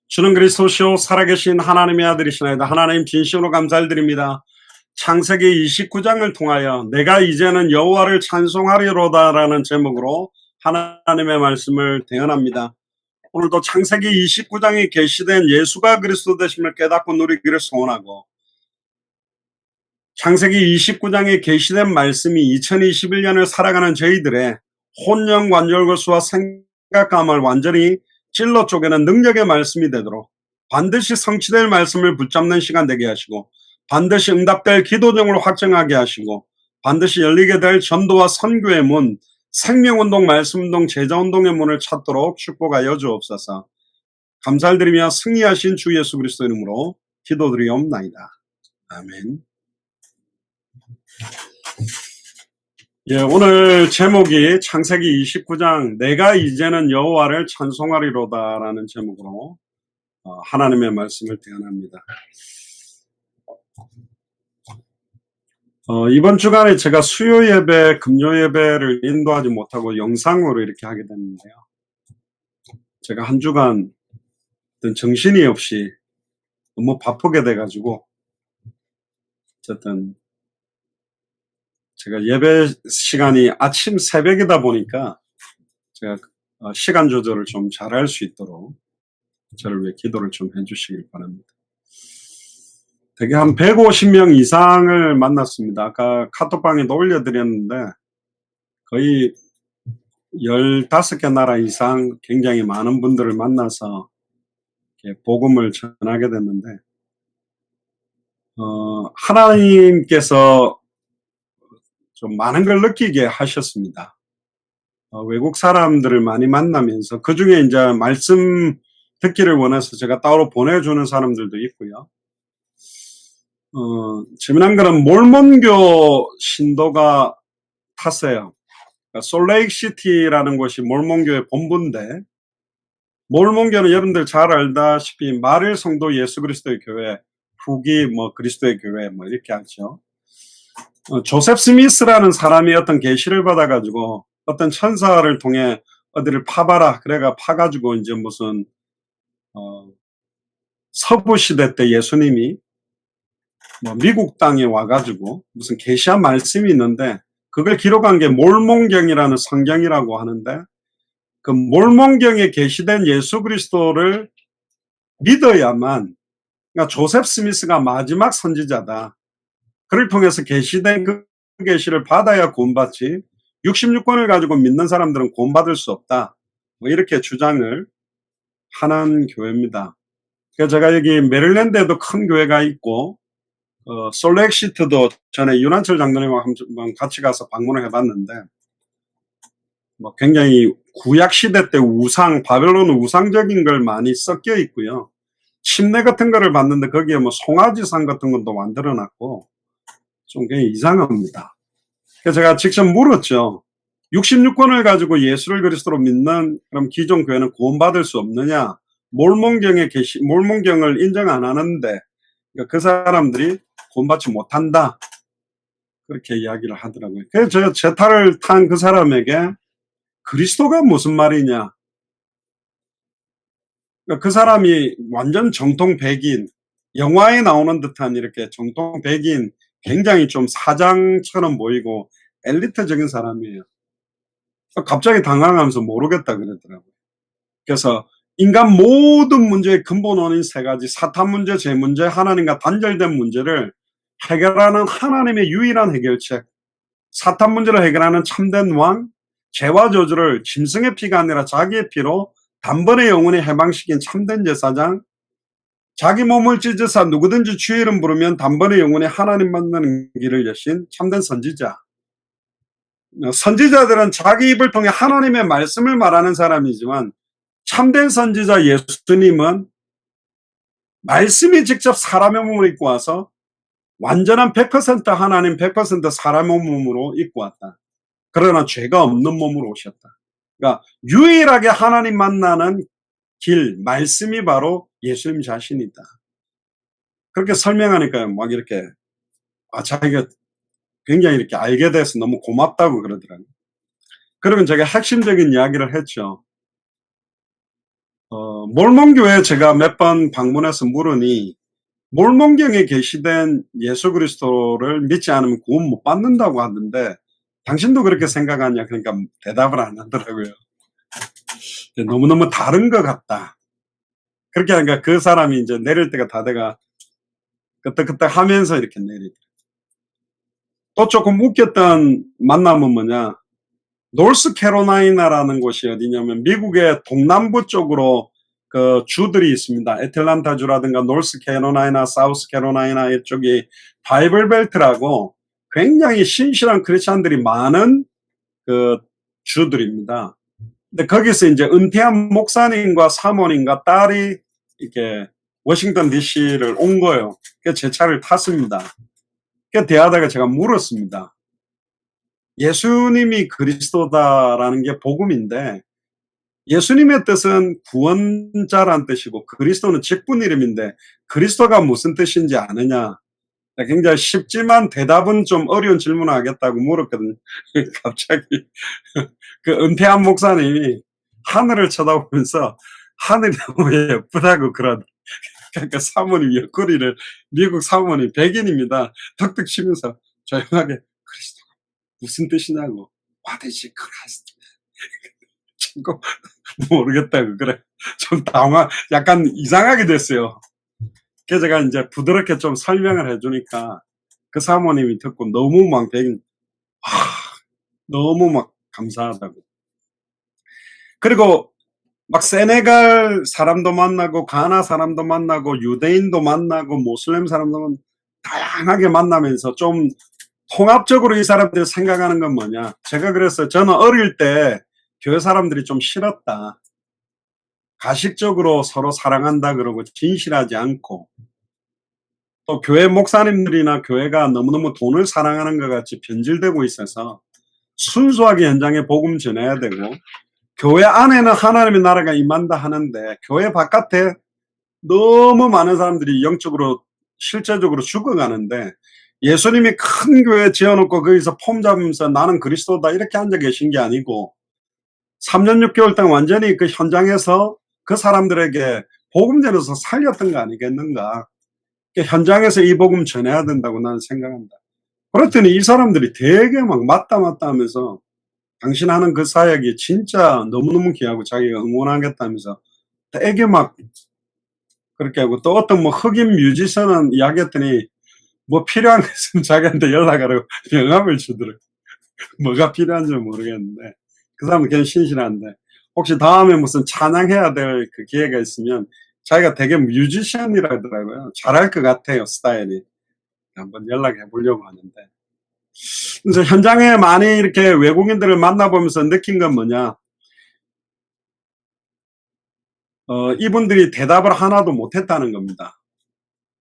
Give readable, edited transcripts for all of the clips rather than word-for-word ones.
주는 그리스도시요 살아계신 하나님의 아들이시나이다. 하나님 진심으로 감사드립니다. 창세기 29장을 통하여 내가 이제는 여호와를 찬송하리로다라는 제목으로 하나님의 말씀을 대언합니다. 오늘도 창세기 29장에 계시된 예수가 그리스도 되심을 깨닫고 누리기를 소원하고, 창세기 29장에 계시된 말씀이 2021년을 살아가는 저희들의 혼령 관절거수와 생각감을 완전히 찔러 쪼개는 능력의 말씀이 되도록 반드시 성취될 말씀을 붙잡는 시간 되게 하시고, 반드시 응답될 기도정을 확정하게 하시고, 반드시 열리게 될 전도와 선교의 문, 생명운동, 말씀운동, 제자운동의 문을 찾도록 축복하여 주옵소서. 감사를 드리며 승리하신 주 예수 그리스도 이름으로 기도드리옵나이다. 아멘. 오늘 제목이 창세기 29장 내가 이제는 여호와를 찬송하리로다라는 제목으로 하나님의 말씀을 대언합니다. 이번 주간에 제가 수요 예배, 금요 예배를 인도하지 못하고 영상으로 이렇게 하게 됐는데요. 제가 한 주간 정신이 없이 너무 바쁘게 돼가지고, 어쨌든 제가 예배 시간이 아침 새벽이다 보니까 제가 시간 조절을 좀 잘할 수 있도록 저를 위해 기도를 좀 해주시길 바랍니다. 되게 한 150명 이상을 만났습니다. 아까 카톡방에도 올려드렸는데 거의 15개 나라 이상 굉장히 많은 분들을 만나서 복음을 전하게 됐는데, 하나님께서 좀 많은 걸 느끼게 하셨습니다. 외국 사람들을 많이 만나면서 그 중에 이제 말씀 듣기를 원해서 제가 따로 보내주는 사람들도 있고요. 재미난 거는 몰몬교 신도가 탔어요. 그러니까 솔레이크시티라는 곳이 몰몬교의 본부인데, 몰몬교는 여러분들 잘 알다시피 마릴 성도 예수 그리스도의 교회, 후기 그리스도의 교회 이렇게 하죠. 조셉 스미스라는 사람이 어떤 계시를 받아가지고 어떤 천사를 통해 어디를 파봐라 그래가 파가지고 이제 무슨 서부 시대 때 예수님이 미국 땅에 와가지고 무슨 계시한 말씀이 있는데 그걸 기록한 게 몰몬경이라는 성경이라고 하는데, 그 몰몬경에 계시된 예수 그리스도를 믿어야만, 그러니까 조셉 스미스가 마지막 선지자다, 그를 통해서 계시된 그 계시를 받아야 구원받지 66권을 가지고 믿는 사람들은 구원받을 수 없다, 이렇게 주장을 하는 교회입니다. 그래서 제가 여기 메릴랜드에도 큰 교회가 있고, 솔렉시트도 전에 윤한철 장로님과 한번 같이 가서 방문을 해봤는데, 굉장히 구약시대 때 우상, 바벨론 우상적인 걸 많이 섞여 있고요. 침례 같은 거를 봤는데 거기에 송아지상 같은 것도 만들어놨고 좀 굉장히 이상합니다. 그래서 제가 직접 물었죠. 66권을 가지고 예수를 그리스도로 믿는 그럼 기존 교회는 구원받을 수 없느냐? 몰몬경을 인정 안 하는데 그 사람들이 구원받지 못한다, 그렇게 이야기를 하더라고요. 그래서 제가 제 탈을 탄 그 사람에게 그리스도가 무슨 말이냐, 그 사람이 완전 정통 백인, 영화에 나오는 듯한 이렇게 정통 백인, 굉장히 좀 사장처럼 보이고 엘리트적인 사람이에요. 갑자기 당황하면서 모르겠다 그러더라고요. 그래서 인간 모든 문제의 근본 원인 세 가지, 사탄 문제, 죄 문제, 하나님과 단절된 문제를 해결하는 하나님의 유일한 해결책, 사탄 문제를 해결하는 참된 왕, 죄와 저주를 짐승의 피가 아니라 자기의 피로 단번에 영원히 해방시킨 참된 제사장, 자기 몸을 찢으사 누구든지 주의 이름 부르면 단번에 영원히 하나님 만나는 길을 여신 참된 선지자. 선지자들은 자기 입을 통해 하나님의 말씀을 말하는 사람이지만, 참된 선지자 예수님은 말씀이 직접 사람의 몸을 입고 와서 완전한 100% 하나님, 100% 사람의 몸으로 입고 왔다. 그러나 죄가 없는 몸으로 오셨다. 그러니까 유일하게 하나님 만나는 길, 말씀이 바로 예수님 자신이다. 그렇게 설명하니까요, 이렇게 자기가 굉장히 이렇게 알게 돼서 너무 고맙다고 그러더라고요. 그러면 제가 핵심적인 이야기를 했죠. 몰몬교회 제가 몇 번 방문해서 물으니 몰몬경에 게시된 예수 그리스도를 믿지 않으면 구원 못 받는다고 하던데 당신도 그렇게 생각하냐? 그러니까 대답을 안 하더라고요. 너무너무 다른 것 같다. 그렇게 하니까 그 사람이 이제 내릴 때가 다 돼가 끄떡끄떡 하면서 이렇게 내리더라고요. 또 조금 웃겼던 만남은 뭐냐? 노스캐롤라이나라는 곳이 어디냐면 미국의 동남부 쪽으로 그 주들이 있습니다. 애틀란타 주라든가 노스캐롤라이나, 사우스캐롤라이나 이쪽이 바이블 벨트라고 굉장히 신실한 크리스찬들이 많은 그 주들입니다. 근데 거기서 이제 은퇴한 목사님과 사모님과 딸이 이렇게 워싱턴 DC를 온 거예요. 그래서 제 차를 탔습니다. 그 대하다가 제가 물었습니다. 예수님이 그리스도다라는 게 복음인데 예수님의 뜻은 구원자란 뜻이고 그리스도는 직분 이름인데 그리스도가 무슨 뜻인지 아느냐? 굉장히 쉽지만 대답은 좀 어려운 질문을 하겠다고 물었거든요. 갑자기 그 은퇴한 목사님이 하늘을 쳐다보면서 하늘이 너무 예쁘다고 그러더라고요. 그러니까 사모님 옆구리를 미국 사모님 백인입니다. 턱턱 치면서 조용하게 그리스도가 무슨 뜻이냐고 What is Christ? 자꾸 모르겠다고 그래. 좀 약간 이상하게 됐어요. 그래서 제가 이제 부드럽게 좀 설명을 해주니까 그 사모님이 듣고 너무 막 백인 너무 막 감사하다고. 그리고 막 세네갈 사람도 만나고 가나 사람도 만나고 유대인도 만나고 모슬렘 사람도 만나고 다양하게 만나면서 좀 통합적으로 이 사람들이 생각하는 건 뭐냐. 제가 그랬어요. 저는 어릴 때 교회 사람들이 좀 싫었다. 가식적으로 서로 사랑한다 그러고 진실하지 않고 또 교회 목사님들이나 교회가 너무너무 돈을 사랑하는 것 같이 변질되고 있어서 순수하게 현장에 복음 전해야 되고 교회 안에는 하나님의 나라가 임한다 하는데 교회 바깥에 너무 많은 사람들이 영적으로 실제적으로 죽어가는데 예수님이 큰 교회 지어놓고 거기서 폼 잡으면서 나는 그리스도다 이렇게 앉아 계신 게 아니고 3년 6개월 동안 완전히 그 현장에서 그 사람들에게 복음 전해서 살렸던 거 아니겠는가. 현장에서 이 복음 전해야 된다고 나는 생각한다. 그랬더니 이 사람들이 되게 막 맞다 하면서 당신 하는 그 사역이 진짜 너무너무 귀하고 자기가 응원하겠다면서 되게 막 그렇게 하고 또 어떤 뭐 흑인 뮤지션은 이야기했더니 뭐 필요한 거 있으면 자기한테 연락하라고 명함을 주더라고요. 뭐가 필요한지 모르겠는데 그 사람은 그냥 신실한데 혹시 다음에 무슨 찬양해야 될 그 기회가 있으면 자기가 되게 뮤지션이라 하더라고요. 잘할 것 같아요, 스타일이. 한번 연락해 보려고 하는데. 그래서 현장에 많이 이렇게 외국인들을 만나보면서 느낀 건 뭐냐. 이분들이 대답을 하나도 못했다는 겁니다.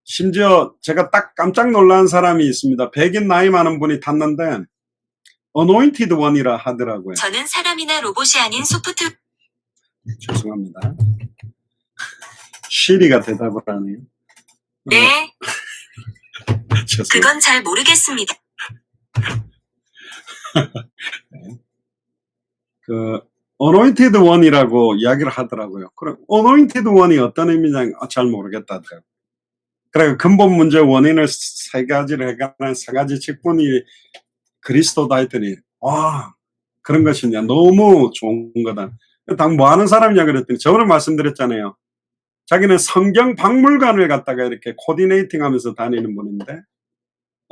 심지어 제가 딱 깜짝 놀란 사람이 있습니다. 백인 나이 많은 분이 탔는데 어노인티드 원이라 하더라고요. 저는 사람이나 로봇이 아닌 소프트. 죄송합니다. 시리가 대답을 하네요. 네. 그건 잘 모르겠습니다. 네. 그 어노인티드 원이라고 이야기를 하더라고요. 그럼 어노인티드 원이 어떤 의미냐 잘 모르겠다더라고요. 그래 근본 문제 원인을 세 가지를 해가는 세 가지 직분이 그리스도다 했더니 와 그런 것이냐 너무 좋은 거다. 당 뭐 하는 사람이냐 그랬더니 저번에 말씀드렸잖아요. 자기는 성경 박물관을 갖다가 이렇게 코디네이팅 하면서 다니는 분인데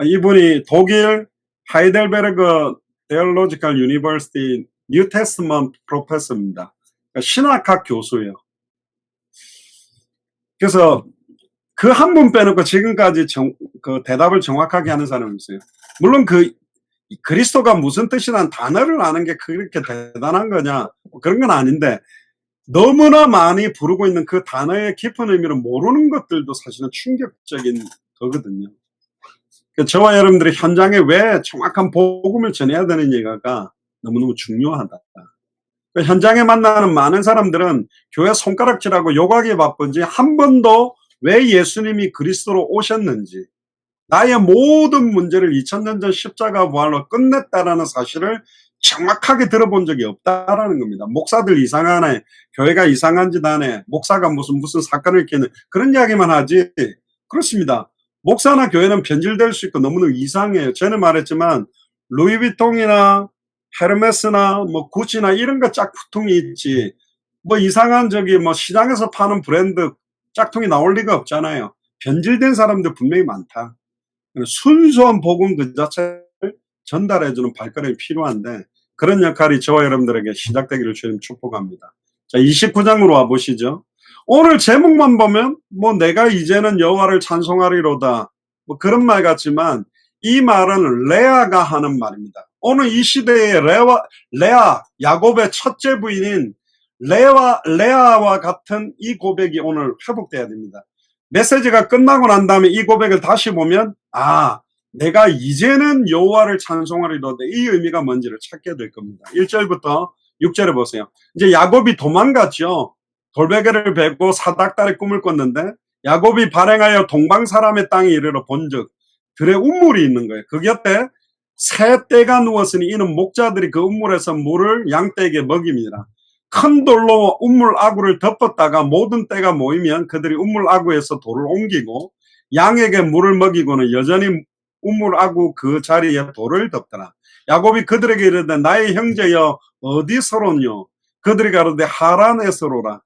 이분이 독일 하이델베르그 데올로지컬 유니버시티 뉴 테스트먼트 프로페서입니다. 그러니까 신학학 교수예요. 그래서 그 한 분 빼놓고 지금까지 그 대답을 정확하게 하는 사람이 있어요. 물론 그 그리스도가 무슨 뜻이란 단어를 아는 게 그렇게 대단한 거냐 그런 건 아닌데 너무나 많이 부르고 있는 그 단어의 깊은 의미를 모르는 것들도 사실은 충격적인 거거든요. 저와 여러분들이 현장에 왜 정확한 복음을 전해야 되느냐가 너무너무 중요하다. 현장에 만나는 많은 사람들은 교회 손가락질하고 욕하기에 바쁜지 한 번도 왜 예수님이 그리스도로 오셨는지 나의 모든 문제를 2000년 전 십자가 부활로 끝냈다라는 사실을 정확하게 들어본 적이 없다라는 겁니다. 목사들 이상하네, 교회가 이상한 짓 하네, 목사가 무슨 사건을 일으키는 그런 이야기만 하지. 그렇습니다. 목사나 교회는 변질될 수 있고 너무너무 이상해요. 전에 말했지만 루이비통이나 헤르메스나 뭐 구찌나 이런 거 짝퉁이 있지, 뭐 이상한 뭐 시장에서 파는 브랜드 짝퉁이 나올 리가 없잖아요. 변질된 사람들 분명히 많다. 순수한 복음 그 자체를 전달해주는 발걸음이 필요한데, 그런 역할이 저와 여러분들에게 시작되기를 주님 축복합니다. 자, 29장으로 와보시죠. 오늘 제목만 보면 뭐 내가 이제는 여호와를 찬송하리로다 뭐 그런 말 같지만, 이 말은 레아가 하는 말입니다. 오늘 이 시대의 레아, 야곱의 첫째 부인인 레아와 같은 이 고백이 오늘 회복돼야 됩니다. 메시지가 끝나고 난 다음에 이 고백을 다시 보면, 아, 내가 이제는 여호와를 찬송하리로다, 이 의미가 뭔지를 찾게 될 겁니다. 1절부터 6절에 보세요. 이제 야곱이 도망갔죠. 돌베개를 베고 사닥다리 꿈을 꿨는데, 야곱이 발행하여 동방 사람의 땅에 이르러 본즉 들에 우물이 있는 거예요. 그 곁에 새 떼가 누웠으니 이는 목자들이 그 우물에서 물을 양떼에게 먹입니다. 큰 돌로 우물 아구를 덮었다가 모든 떼가 모이면 그들이 우물 아구에서 돌을 옮기고 양에게 물을 먹이고는 여전히 우물 아구 그 자리에 돌을 덮더라. 야곱이 그들에게 이르되 나의 형제여 어디서로뇨? 그들이 가로되 하란에서로라.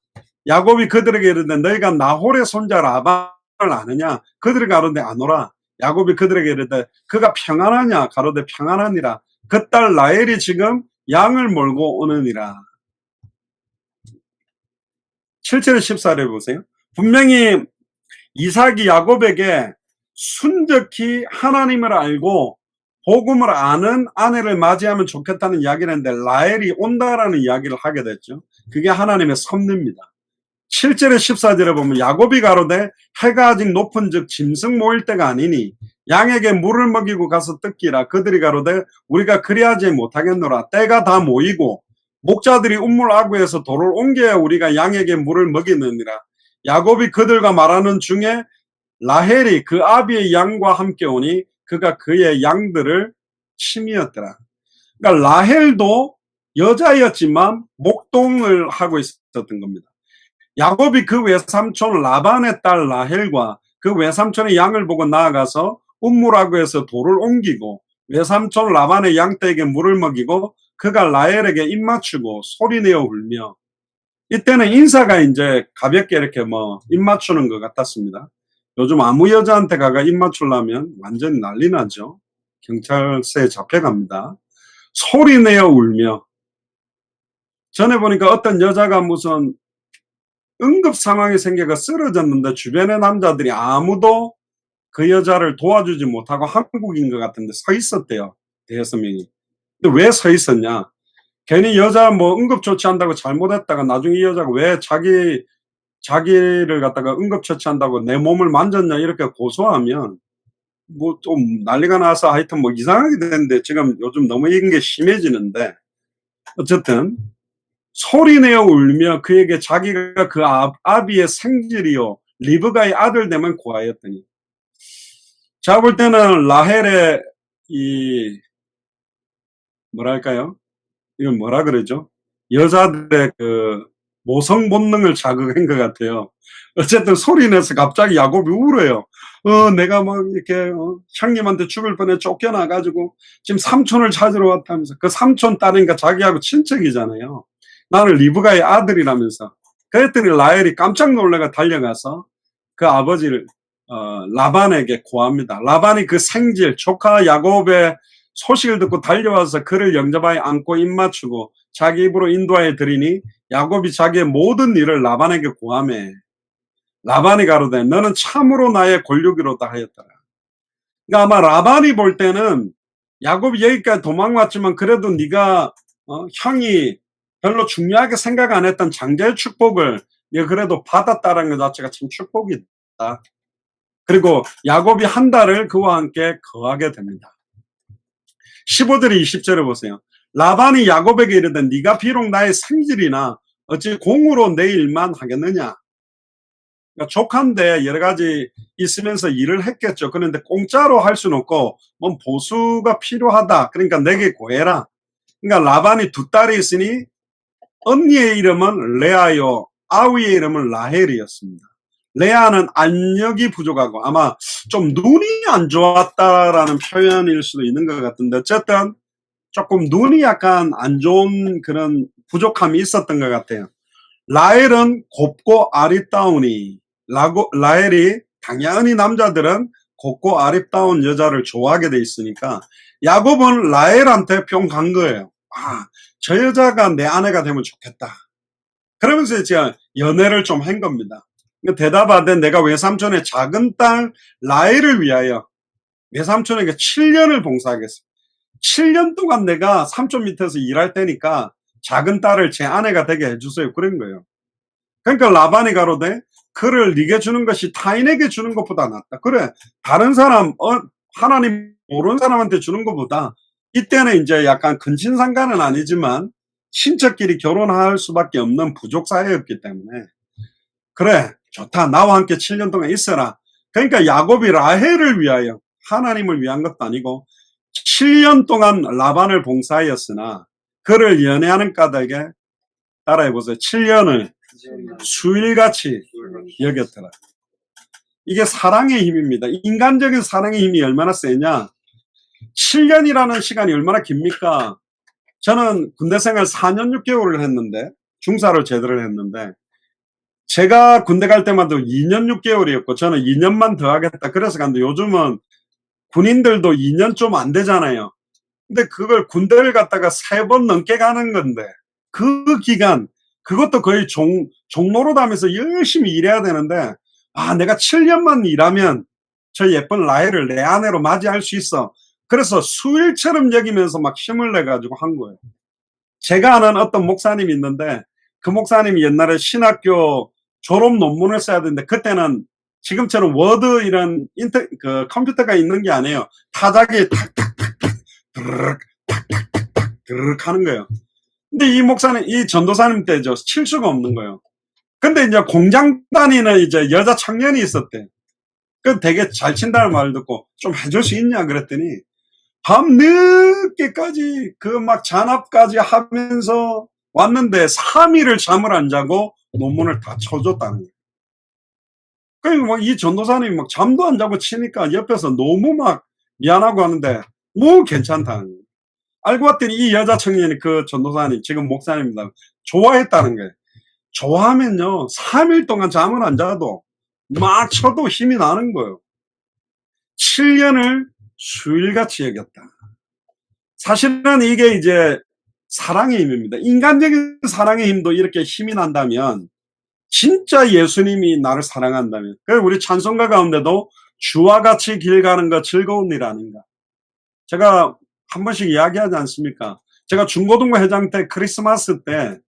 야곱이 그들에게 이르되 너희가 나홀의 손자 라반을 아느냐? 그들이 가로되 아노라. 야곱이 그들에게 이르되 그가 평안하냐? 가로되 평안하니라. 그 딸 라헬이 지금 양을 몰고 오느니라. 7절 14절에 보세요. 분명히 이삭이 야곱에게 순적히 하나님을 알고 복음을 아는 아내를 맞이하면 좋겠다는 이야기를 했는데, 라헬이 온다라는 이야기를 하게 됐죠. 그게 하나님의 섭리입니다. 7절에 14절에 보면 야곱이 가로되 해가 아직 높은즉 짐승 모일 때가 아니니 양에게 물을 먹이고 가서 뜯기라. 그들이 가로되 우리가 그리하지 못하겠노라. 때가 다 모이고 목자들이 우물 아구에서 돌을 옮겨야 우리가 양에게 물을 먹이느니라. 야곱이 그들과 말하는 중에 라헬이 그 아비의 양과 함께 오니 그가 그의 양들을 침이었더라. 그러니까 라헬도 여자였지만 목동을 하고 있었던 겁니다. 야곱이 그 외삼촌 라반의 딸 라헬과 그 외삼촌의 양을 보고 나아가서 우물아구에서 돌을 옮기고 외삼촌 라반의 양떼에게 물을 먹이고 그가 라헬에게 입 맞추고 소리내어 울며, 이때는 인사가 이제 가볍게 이렇게 입 맞추는 것 같았습니다. 요즘 아무 여자한테 가가 입 맞추려면 완전히 난리 나죠. 경찰서에 잡혀갑니다. 소리내어 울며. 전에 보니까 어떤 여자가 무슨 응급 상황이 생겨가 쓰러졌는데 주변의 남자들이 아무도 그 여자를 도와주지 못하고 한국인 것 같은데 서 있었대요. 대여섯 명이. 근데 왜 서 있었냐? 괜히 여자 응급조치한다고 잘못했다가 나중에 이 여자가 왜 자기를 갖다가 응급처치한다고 내 몸을 만졌냐 이렇게 고소하면 좀 난리가 나서 하여튼 이상하게 되는데, 지금 요즘 너무 이런 게 심해지는데, 어쨌든 소리내어 울며 그에게 자기가 그 아비의 생질이요 리브가의 아들 되면 구하였더니, 제가 볼 때는 라헬의 뭐랄까요? 이건 뭐라 그러죠? 여자들의 그 모성 본능을 자극한 것 같아요. 어쨌든 소리내서 갑자기 야곱이 울어요. 내가 이렇게 형님한테 죽을 뻔해 쫓겨나가지고 지금 삼촌을 찾으러 왔다면서. 그 삼촌 딸이니까 자기하고 친척이잖아요. 나는 리브가의 아들이라면서. 그랬더니 라헬이 깜짝 놀래가 달려가서 그 아버지를 라반에게 고합니다. 라반이 그 생질 조카 야곱의 소식을 듣고 달려와서 그를 영접하여 안고 입 맞추고 자기 입으로 인도하여 드리니 야곱이 자기의 모든 일을 라반에게 고하매 라반이 가로되 너는 참으로 나의 골육이로다 하였더라. 그러니까 아마 라반이 볼 때는 야곱이 여기까지 도망왔지만 그래도 네가 형이 별로 중요하게 생각 안 했던 장자의 축복을 네가 그래도 받았다는 것 자체가 참 축복이다. 그리고 야곱이 한 달을 그와 함께 거하게 됩니다. 15절에 20절에 보세요. 라반이 야곱에게 이르되 네가 비록 나의 생질이나 어찌 공으로 내 일만 하겠느냐. 그러니까 조카인데 여러 가지 있으면서 일을 했겠죠. 그런데 공짜로 할 수는 없고 보수가 필요하다. 그러니까 내게 구해라. 그러니까 라반이 두 딸이 있으니 언니의 이름은 레아요, 아우의 이름은 라헬이었습니다. 레아는 안력이 부족하고 아마 좀 눈이 안 좋았다라는 표현일 수도 있는 것 같은데, 어쨌든 조금 눈이 약간 안 좋은 그런 부족함이 있었던 것 같아요. 라헬은 곱고 아리따우니, 라헬이 당연히 남자들은 곱고 아리따운 여자를 좋아하게 돼 있으니까 야곱은 라헬한테 뿅 간 거예요. 아, 저 여자가 내 아내가 되면 좋겠다. 그러면서 제가 연애를 좀 한 겁니다. 대답하되 내가 외삼촌의 작은 딸 라헬을 위하여 외삼촌에게 7년을 봉사하겠습니다. 7년 동안 내가 삼촌 밑에서 일할 테니까 작은 딸을 제 아내가 되게 해주세요. 그런 거예요. 그러니까 라반이 가로되 그를 네게 주는 것이 타인에게 주는 것보다 낫다. 그래, 다른 사람, 하나님 모르는 사람한테 주는 것보다, 이때는 이제 약간 근친상간은 아니지만 친척끼리 결혼할 수밖에 없는 부족 사회였기 때문에, 그래 좋다, 나와 함께 7년 동안 있어라. 그러니까 야곱이 라헬을 위하여, 하나님을 위한 것도 아니고 7년 동안 라반을 봉사하였으나 그를 연애하는 까닭에, 따라해보세요, 7년을 수일같이 여겼더라. 이게 사랑의 힘입니다. 인간적인 사랑의 힘이 얼마나 세냐. 7년이라는 시간이 얼마나 깁니까? 저는 군대 생활 4년 6개월을 했는데, 중사를 제대를 했는데, 제가 군대 갈 때마다 2년 6개월이었고 저는 2년만 더 하겠다 그래서 갔는데, 요즘은 군인들도 2년 좀 안 되잖아요. 근데 그걸 군대를 갔다가 3번 넘게 가는 건데, 그 기간, 그것도 거의 종로로 다면서 열심히 일해야 되는데, 아, 내가 7년만 일하면 저 예쁜 라헬을 내 아내로 맞이할 수 있어. 그래서 수일처럼 여기면서 막 힘을 내가지고 한 거예요. 제가 아는 어떤 목사님이 있는데, 그 목사님이 옛날에 신학교 졸업 논문을 써야 되는데, 그때는 지금처럼 워드 이런 컴퓨터가 있는 게 아니에요. 타자기 탁탁탁탁 드르륵 탁탁탁탁 드르륵 하는 거예요. 근데 이 목사님, 이 전도사님 때죠, 칠 수가 없는 거예요. 근데 이제 공장 다니는 이제 여자 청년이 있었대. 그 되게 잘 친다는 말을 듣고 좀 해줄 수 있냐 그랬더니 밤 늦게까지 그 막 잔압까지 하면서 왔는데 3일을 잠을 안 자고 논문을 다 쳐줬다는 거예요. 그러니까 막 이 전도사님이 막 잠도 안 자고 치니까 옆에서 너무 막 미안하고 하는데 뭐 괜찮다는 거예요. 알고 봤더니 이 여자 청년이 그 전도사님, 지금 목사님입니다, 좋아했다는 거예요. 좋아하면요 3일 동안 잠을 안 자도 막 쳐도 힘이 나는 거예요. 7년을 수일같이 여겼다. 사실은 이게 이제 사랑의 힘입니다. 인간적인 사랑의 힘도 이렇게 힘이 난다면, 진짜 예수님이 나를 사랑한다면, 그래서 우리 찬송가 가운데도 주와 같이 길 가는 거 즐거운 일 아닌가. 제가 한 번씩 이야기하지 않습니까? 제가 중고등부 회장 때 크리스마스 때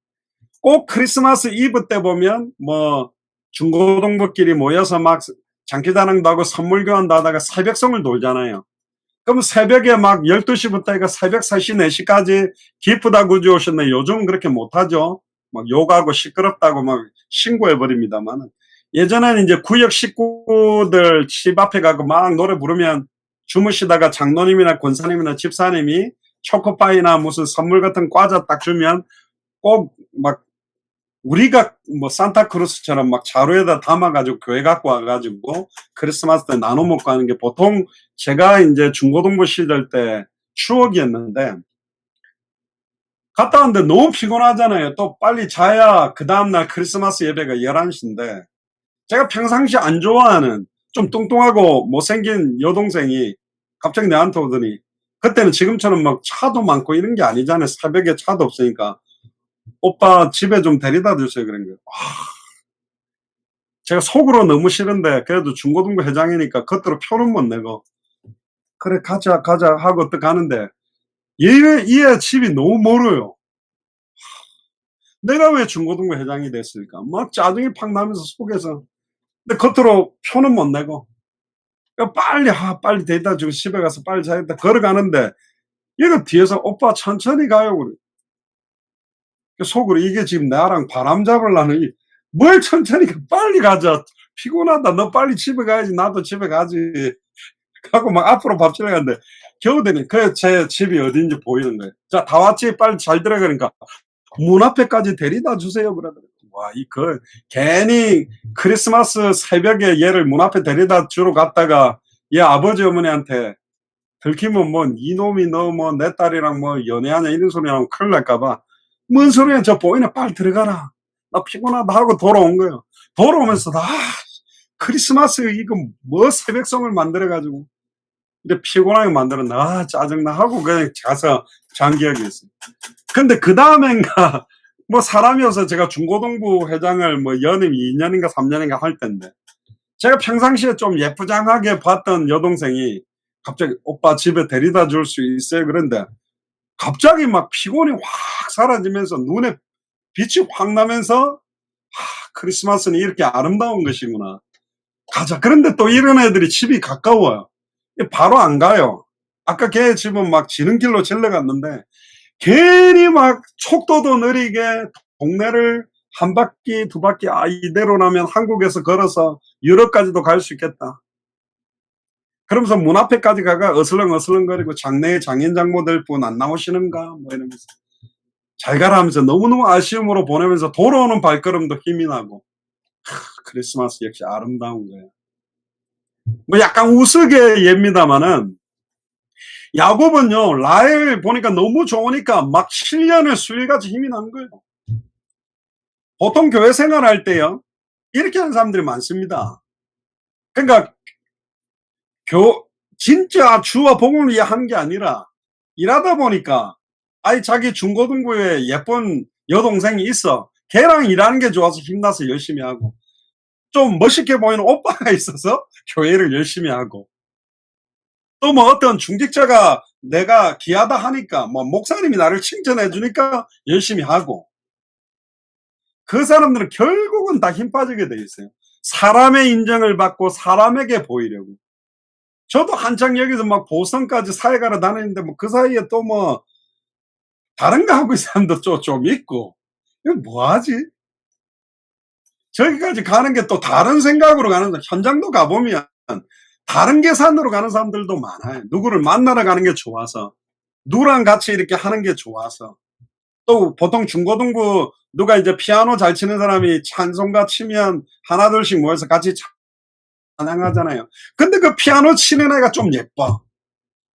꼭 크리스마스 이브 때 보면 뭐 중고등부끼리 모여서 막 장기자랑도 하고 선물 교환도 하다가 새벽성을 돌잖아요. 그럼 새벽에 막 12시부터 해가 새벽 3시, 4시까지 기쁘다 구주 오셨네. 요즘 그렇게 못하죠. 막 욕하고 시끄럽다고 막 신고해버립니다만, 예전에는 이제 구역 식구들 집 앞에 가고 막 노래 부르면 주무시다가 장로님이나 권사님이나 집사님이 초코파이나 무슨 선물 같은 과자 딱 주면 꼭 막 우리가 뭐 산타크루스처럼 막 자루에다 담아가지고 교회 갖고 와가지고 크리스마스 때 나눠 먹고 하는 게 보통 제가 이제 중고등부 시절 때 추억이었는데, 갔다 왔는데 너무 피곤하잖아요. 또 빨리 자야 그 다음날 크리스마스 예배가 11시인데, 제가 평상시 안 좋아하는 좀 뚱뚱하고 못생긴 여동생이 갑자기 내한테 오더니, 그때는 지금처럼 막 차도 많고 이런 게 아니잖아요. 새벽에 차도 없으니까. 오빠 집에 좀 데려다 주세요 그런 거예요. 제가 속으로 너무 싫은데 그래도 중고등부 회장이니까 겉으로 표는 못 내고, 그래 가자 가자 하고 또 가는데 얘 집이 너무 멀어요. 내가 왜 중고등부 회장이 됐을까? 막 짜증이 팍 나면서 속에서. 근데 겉으로 표는 못 내고 빨리 데려다 주고 집에 가서 빨리 자겠다 걸어가는데, 얘가 뒤에서 오빠 천천히 가요 그래. 속으로 이게 지금 나랑 바람 잡으려는, 뭘 천천히 가, 빨리 가자, 피곤하다, 너 빨리 집에 가야지, 나도 집에 가지 하고 막 앞으로 밥집에 갔는데 겨우 되니 그래 제 집이 어딘지 보이는 거예요. "자 다 왔지? 빨리 잘 들어." 그러니까 "문 앞에까지 데려다 주세요." 그러더라고요. 와 그 괜히 크리스마스 새벽에 얘를 문 앞에 데려다 주러 갔다가 얘 아버지 어머니한테 들키면 뭐 "이놈이 너 뭐 내 딸이랑 뭐 연애하냐." 이런 소리 하면 큰일 날까 봐 "뭔 소리야. 저 보이네. 빨리 들어가라. 나 피곤하다." 하고 돌아온 거예요. 돌아오면서도 '아 크리스마스 이거 뭐 새벽송을 만들어 가지고 이래 피곤하게 만들었나. 아 짜증나.' 하고 그냥 가서 잔 기억이 있어요. 근데 그다음엔가 뭐 사람이어서 제가 중고등부 회장을 뭐 연임 2 년인가 3 년인가 할 때인데 제가 평상시에 좀 예쁘장하게 봤던 여동생이 갑자기 "오빠 집에 데려다 줄 수 있어요?" 그런데 갑자기 막 피곤이 확 사라지면서 눈에 빛이 확 나면서 '아 크리스마스는 이렇게 아름다운 것이구나. 가자.' 그런데 또 이런 애들이 집이 가까워요. 바로 안 가요. 아까 걔 집은 막 지는 길로 질러 갔는데 괜히 막 속도도 느리게 동네를 한 바퀴 두 바퀴 '아 이대로라면 한국에서 걸어서 유럽까지도 갈 수 있겠다.' 그러면서 문 앞에까지 가가 어슬렁어슬렁거리고 "장래에 장인 장모들 분 안 나오시는가?" 뭐 이러면서 "잘 가라." 하면서 너무너무 아쉬움으로 보내면서 돌아오는 발걸음도 힘이 나고 크리스마스 역시 아름다운 거예요. 뭐 약간 우스개 예입니다마는 야곱은요 라헬 보니까 너무 좋으니까 막 7년을 술래같이 힘이 난 거예요. 보통 교회 생활할 때요 이렇게 하는 사람들이 많습니다. 그러니까 교 진짜 주와 복음을 위해 하는 게 아니라 일하다 보니까 아이 자기 중고등부에 예쁜 여동생이 있어. 걔랑 일하는 게 좋아서 힘나서 열심히 하고 좀 멋있게 보이는 오빠가 있어서 교회를 열심히 하고 또 뭐 어떤 중직자가 내가 귀하다 하니까 뭐 목사님이 나를 칭찬해 주니까 열심히 하고 그 사람들은 결국은 다 힘 빠지게 돼 있어요. 사람의 인정을 받고 사람에게 보이려고. 저도 한창 여기서 막 보성까지 사회가로 다니는데 뭐 그 사이에 또 뭐 다른 거 하고 있는 사람도 좀 있고 '이거 뭐 하지?' 저기까지 가는 게 또 다른 생각으로 가는 거 현장도 가 보면 다른 계산으로 가는 사람들도 많아요. 누구를 만나러 가는 게 좋아서. 누구랑 같이 이렇게 하는 게 좋아서. 또 보통 중고등부 누가 이제 피아노 잘 치는 사람이 찬송가 치면 하나둘씩 모여서 같이 찬양하잖아요. 근데 그 피아노 치는 애가 좀 예뻐.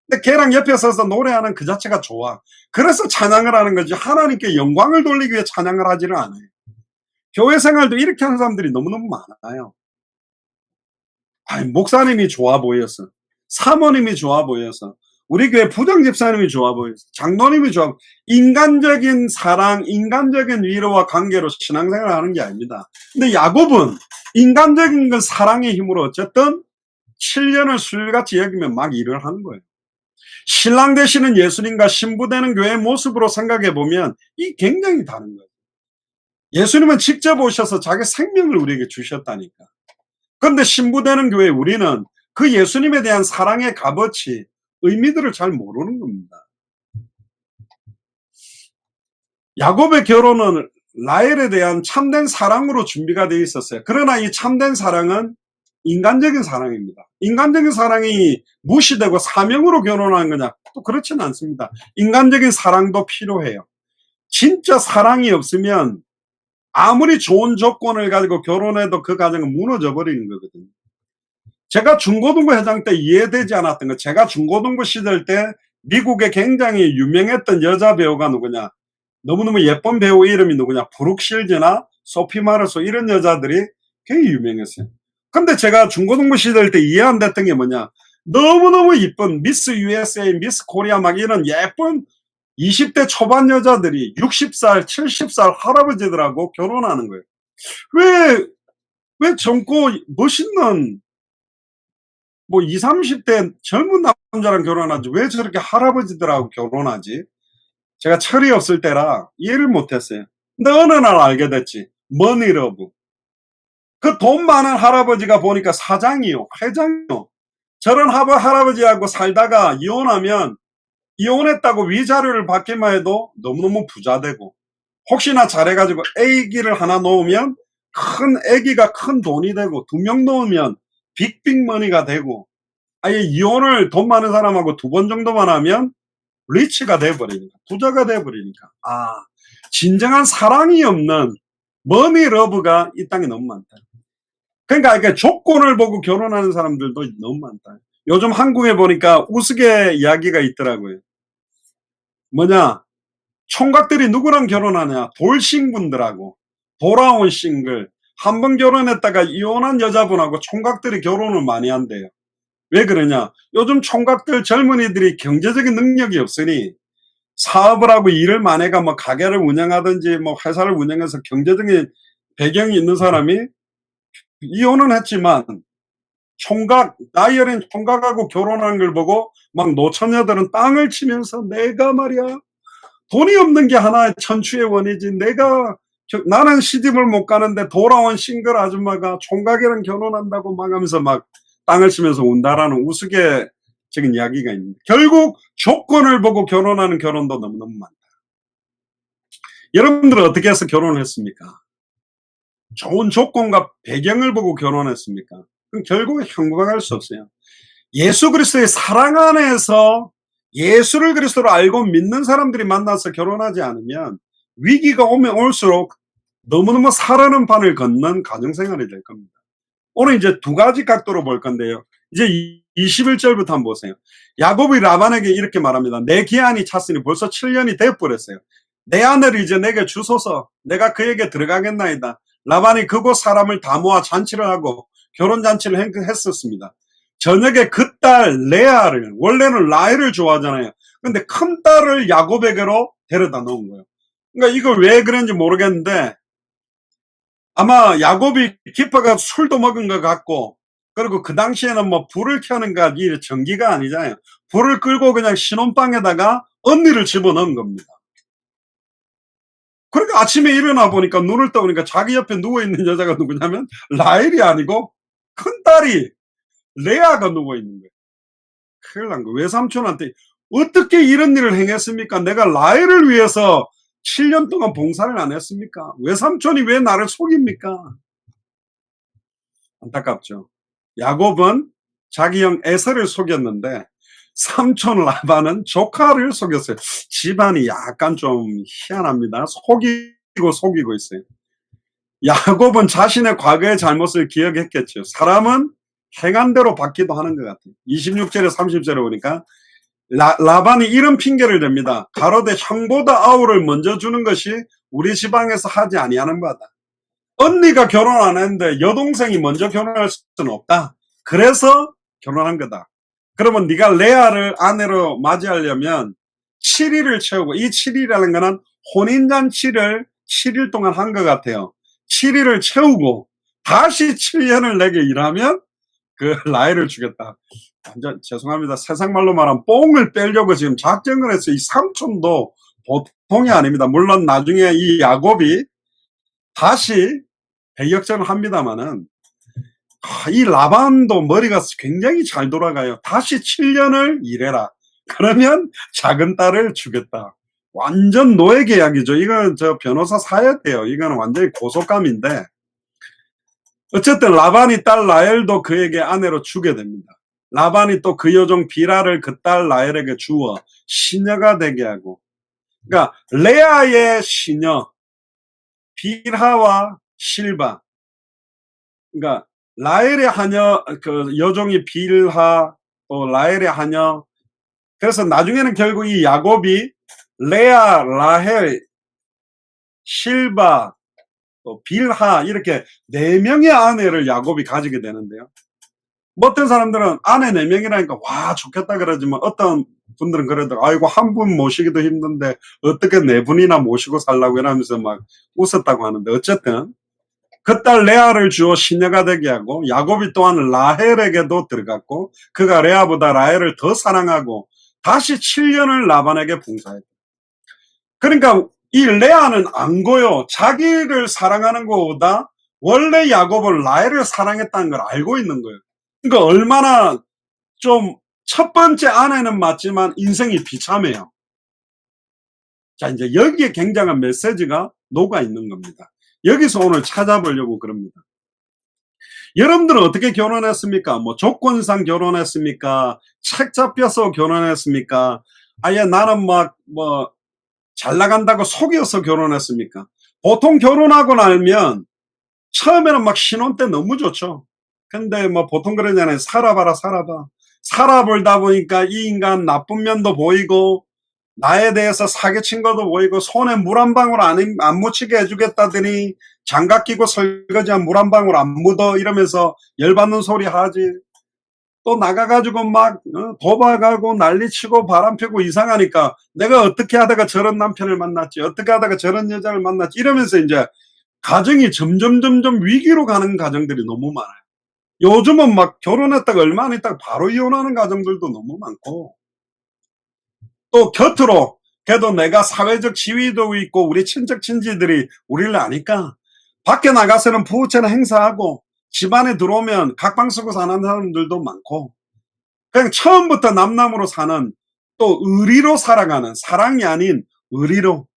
근데 걔랑 옆에 서서 노래하는 그 자체가 좋아. 그래서 찬양을 하는 거지 하나님께 영광을 돌리기 위해 찬양을 하지를 않아요. 교회 생활도 이렇게 하는 사람들이 너무너무 많아요. 아이 목사님이 좋아 보여서, 사모님이 좋아 보여서, 우리 교회 부장 집사님이 좋아 보여서, 장로님이 좋아 인간적인 사랑, 인간적인 위로와 관계로 신앙생활을 하는 게 아닙니다. 근데 야곱은 인간적인 그 사랑의 힘으로 어쨌든 7년을 술같이 여기면 막 일을 하는 거예요. 신랑 되시는 예수님과 신부 되는 교회의 모습으로 생각해 보면 이 굉장히 다른 거예요. 예수님은 직접 오셔서 자기 생명을 우리에게 주셨다니까. 그런데 신부 되는 교회 우리는 그 예수님에 대한 사랑의 값어치, 의미들을 잘 모르는 겁니다. 야곱의 결혼은 라헬에 대한 참된 사랑으로 준비가 되어 있었어요. 그러나 이 참된 사랑은 인간적인 사랑입니다. 인간적인 사랑이 무시되고 사명으로 결혼하는 거냐? 또 그렇지는 않습니다. 인간적인 사랑도 필요해요. 진짜 사랑이 없으면 아무리 좋은 조건을 가지고 결혼해도 그 가정은 무너져 버리는 거거든요. 제가 중고등부 회장 때 이해되지 않았던 거, 제가 중고등부 시절 때 미국에 굉장히 유명했던 여자 배우가 누구냐? 너무너무 예쁜 배우 이름이 누구냐? 브룩 실즈나 소피 마르소 이런 여자들이 굉장히 유명했어요. 근데 제가 중고등부 시절 때 이해 안 됐던 게 뭐냐? 너무너무 이쁜 미스 USA, 미스 코리아 막 이런 예쁜 20대 초반 여자들이 60살, 70살 할아버지들하고 결혼하는 거예요. 왜, 왜 젊고 멋있는 뭐 20, 30대 젊은 남자랑 결혼하지 왜 저렇게 할아버지들하고 결혼하지? 제가 철이 없을 때라 이해를 못했어요. 근데 어느 날 알게 됐지. 머니러브. 그 돈 많은 할아버지가 보니까 사장이요, 회장이요. 저런 할아버지하고 살다가 이혼하면 이혼했다고 위자료를 받기만 해도 너무너무 부자 되고 혹시나 잘해가지고 애기를 하나 놓으면 큰 애기가 큰 돈이 되고 2명 놓으면 빅빅머니가 되고 아예 이혼을 돈 많은 사람하고 2번 정도만 하면 리치가 돼버리니까, 부자가 돼버리니까. 진정한 사랑이 없는 머니 러브가 이 땅에 너무 많다. 그러니까 이게 조건을 보고 결혼하는 사람들도 너무 많다. 요즘 한국에 보니까 우스개 이야기가 있더라고요. 뭐냐, 총각들이 누구랑 결혼하냐, 돌싱분들하고, 돌아온 싱글, 한 번 결혼했다가 이혼한 여자분하고 총각들이 결혼을 많이 한대요. 왜 그러냐, 요즘 총각들 젊은이들이 경제적인 능력이 없으니 사업을 하고 일을 만해가 뭐 가게를 운영하든지 뭐 회사를 운영해서 경제적인 배경이 있는 사람이 이혼은 했지만 총각, 나이 어린 총각하고 결혼하는 걸 보고 막 노처녀들은 땅을 치면서, 내가 말이야 돈이 없는 게 하나의 천추의 원이지, 나는 시집을 못 가는데 돌아온 싱글 아줌마가 총각이랑 결혼한다고 막 하면서 막 땅을 치면서 운다라는 우스개적인 이야기가 있는데, 결국 조건을 보고 결혼하는 결혼도 너무너무 많다. 여러분들은 어떻게 해서 결혼을 했습니까? 좋은 조건과 배경을 보고 결혼했습니까? 그럼 결국에 행복할 수 없어요. 예수 그리스도의 사랑 안에서 예수를 그리스도로 알고 믿는 사람들이 만나서 결혼하지 않으면 위기가 오면 올수록 너무너무 살아는 판을 걷는 가정생활이 될 겁니다. 오늘 이제 2가지 각도로 볼 건데요. 이제 21절부터 한번 보세요. 야곱이 라반에게 이렇게 말합니다. 내 기한이 찼으니 벌써 7년이 되어버렸어요. 내 아내를 이제 내게 주소서. 내가 그에게 들어가겠나이다. 라반이 그곳 사람을 다 모아 잔치를 하고 결혼잔치를 했었습니다. 저녁에 그 딸 레아를, 원래는 라헬을 좋아하잖아요. 근데 큰 딸을 야곱에게로 데려다 놓은 거예요. 그러니까 이걸 왜 그런지 모르겠는데 아마 야곱이 기뻐가 술도 먹은 것 같고, 그리고 그 당시에는 뭐 불을 켜는 가 이 전기가 아니잖아요. 불을 끌고 그냥 신혼방에다가 언니를 집어넣은 겁니다. 그러니까 아침에 일어나 보니까, 눈을 떠보니까 자기 옆에 누워있는 여자가 누구냐면 라헬이 아니고 큰딸이 레아가 누워있는 거예요. 큰일 난 거예요. 외삼촌한테 어떻게 이런 일을 행했습니까? 내가 라헬을 위해서 7년 동안 봉사를 안 했습니까? 외삼촌이 왜 나를 속입니까? 안타깝죠. 야곱은 자기 형 에서를 속였는데 삼촌 라반은 조카를 속였어요. 집안이 약간 좀 희한합니다. 속이고 있어요. 야곱은 자신의 과거의 잘못을 기억했겠죠. 사람은 행한 대로 받기도 하는 것 같아요. 26절에 30절에 보니까 라반이 이런 핑계를 댑니다. 가로되 형보다 아우를 먼저 주는 것이 우리 지방에서 하지 아니하는 바다. 언니가 결혼 안 했는데 여동생이 먼저 결혼할 수는 없다. 그래서 결혼한 거다. 그러면 네가 레아를 아내로 맞이하려면 7일을 채우고, 이 7일이라는 거는 혼인잔치를 7일 동안 한 것 같아요. 7일을 채우고 다시 7년을 내게 일하면 그 라헬을 주겠다. 완전 죄송합니다. 세상 말로 말하면 뽕을 빼려고 지금 작정을 했어요. 이 삼촌도 보통이 아닙니다. 물론 나중에 이 야곱이 다시 대역전을 합니다만은, 이 라반도 머리가 굉장히 잘 돌아가요. 다시 7년을 일해라. 그러면 작은 딸을 주겠다. 완전 노예 계약이죠. 이건 저 변호사 사야 돼요. 이거는 완전히 고속감인데, 어쨌든 라반이 딸 라헬도 그에게 아내로 주게 됩니다. 라반이 또 그 여종 비라를 그 딸 라헬에게 주어 시녀가 되게 하고, 그러니까 레아의 시녀 빌하와 실바, 그러니까 라헬의 하녀, 그 여종이 빌하, 또 라헬의 하녀. 그래서 나중에는 결국 이 야곱이 레아, 라헬, 실바, 또 빌하, 이렇게 4명의 아내를 야곱이 가지게 되는데요. 뭐 어떤 사람들은 아내 4명이라니까 와 좋겠다 그러지만, 어떤 분들은 그러더라고. 아이고 한 분 모시기도 힘든데 어떻게 4분이나 모시고 살라고 이러면서 막 웃었다고 하는데, 어쨌든 그 딸 레아를 주어 시녀가 되게 하고, 야곱이 또한 라헬에게도 들어갔고 그가 레아보다 라헬을 더 사랑하고 다시 7년을 라반에게 봉사했다. 그러니까 이 레아는 안고요, 자기를 사랑하는 것보다 원래 야곱은 라헬을 사랑했다는 걸 알고 있는 거예요. 그러니까 얼마나 좀, 첫 번째 아내는 맞지만 인생이 비참해요. 자, 이제 여기에 굉장한 메시지가 녹아 있는 겁니다. 여기서 오늘 찾아보려고 그럽니다. 여러분들은 어떻게 결혼했습니까? 뭐 조건상 결혼했습니까? 책 잡혀서 결혼했습니까? 아예 나는 막 뭐 잘 나간다고 속여서 결혼했습니까? 보통 결혼하고 나면 처음에는 막 신혼 때 너무 좋죠. 근데 뭐 보통 그러잖아요. 살아봐라, 살아봐. 살아보다 보니까 이 인간 나쁜 면도 보이고, 나에 대해서 사기친 것도 보이고, 손에 물 한 방울 안 묻히게 해주겠다더니, 장갑 끼고 설거지한 물 한 방울 안 묻어. 이러면서 열받는 소리 하지. 또 나가가지고 막 도박하고 난리치고 바람피고 이상하니까 내가 어떻게 하다가 저런 남편을 만났지, 어떻게 하다가 저런 여자를 만났지, 이러면서 이제 가정이 점점 위기로 가는 가정들이 너무 많아요. 요즘은 막 결혼했다가 얼마 안 있다가 바로 이혼하는 가정들도 너무 많고, 또 곁으로 그래도 내가 사회적 지위도 있고 우리 친척 친지들이 우리를 아니까 밖에 나가서는 부부처럼 행사하고 집안에 들어오면 각방 쓰고 사는 사람들도 많고, 그냥 처음부터 남남으로 사는, 또 의리로 살아가는, 사랑이 아닌 의리로.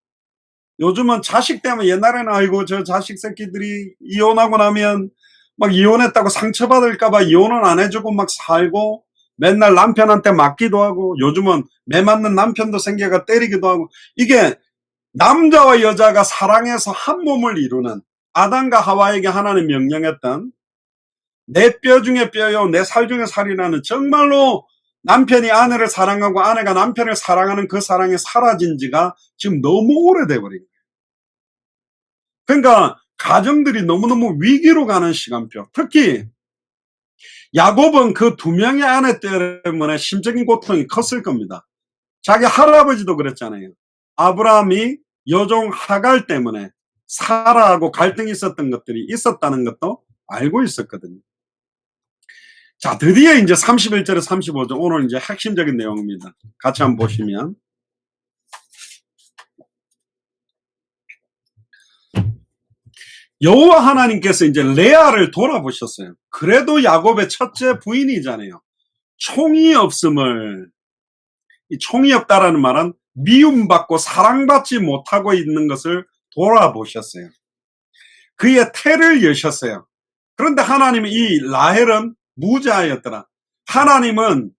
요즘은 자식 때문에, 옛날에는 아이고 저 자식 새끼들이 이혼하고 나면 막 이혼했다고 상처받을까봐 이혼은 안 해주고 막 살고, 맨날 남편한테 맞기도 하고, 요즘은 매 맞는 남편도 생겨가 때리기도 하고. 이게 남자와 여자가 사랑해서 한 몸을 이루는, 아담과 하와에게 하나님 명령했던 내 뼈 중에 뼈요 내 살 중에 살이라는, 정말로 남편이 아내를 사랑하고 아내가 남편을 사랑하는 그 사랑이 사라진 지가 지금 너무 오래돼 버린 거예요. 그러니까 가정들이 너무너무 위기로 가는 시간표. 특히 야곱은 그 두 명의 아내 때문에 심적인 고통이 컸을 겁니다. 자기 할아버지도 그랬잖아요. 아브라함이 여종 하갈 때문에 사라하고 갈등이 있었던 것들이 있었다는 것도 알고 있었거든요. 자, 드디어 이제 31절에 35절, 오늘 이제 핵심적인 내용입니다. 같이 한번 보시면, 여호와 하나님께서 이제 레아를 돌아보셨어요. 그래도 야곱의 첫째 부인이잖아요. 총이 없음을, 이 총이 없다라는 말은 미움받고 사랑받지 못하고 있는 것을 돌아보셨어요. 그의 태를 여셨어요. 그런데 하나님은, 이 라헬은 무자였더라. 하나님은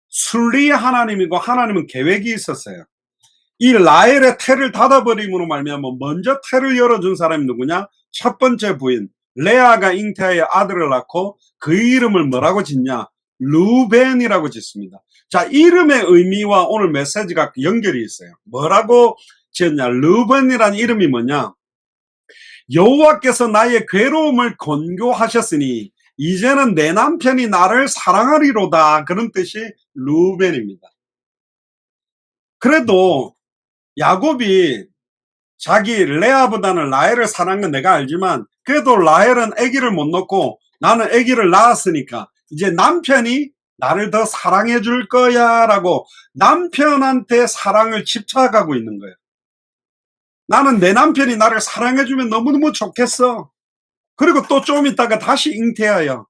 순리의 하나님이고 하나님은 계획이 있었어요. 이 라헬의 태를 닫아버림으로 말미암아 먼저 태를 열어준 사람이 누구냐? 첫 번째 부인 레아가 잉태하여 아들을 낳고 그 이름을 뭐라고 짓냐? 루벤이라고 짓습니다. 자, 이름의 의미와 오늘 메시지가 연결이 있어요. 뭐라고 지었냐? 루벤이라는 이름이 뭐냐? 여호와께서 나의 괴로움을 건교하셨으니 이제는 내 남편이 나를 사랑하리로다, 그런 뜻이 루벤입니다. 그래도 야곱이 자기 레아보다는 라헬을 사랑한 건 내가 알지만, 그래도 라헬은 아기를 못 낳고 나는 아기를 낳았으니까 이제 남편이 나를 더 사랑해 줄 거야 라고 남편한테 사랑을 집착하고 있는 거예요. 나는 내 남편이 나를 사랑해 주면 너무너무 좋겠어. 그리고 또 좀 있다가 다시 잉태하여,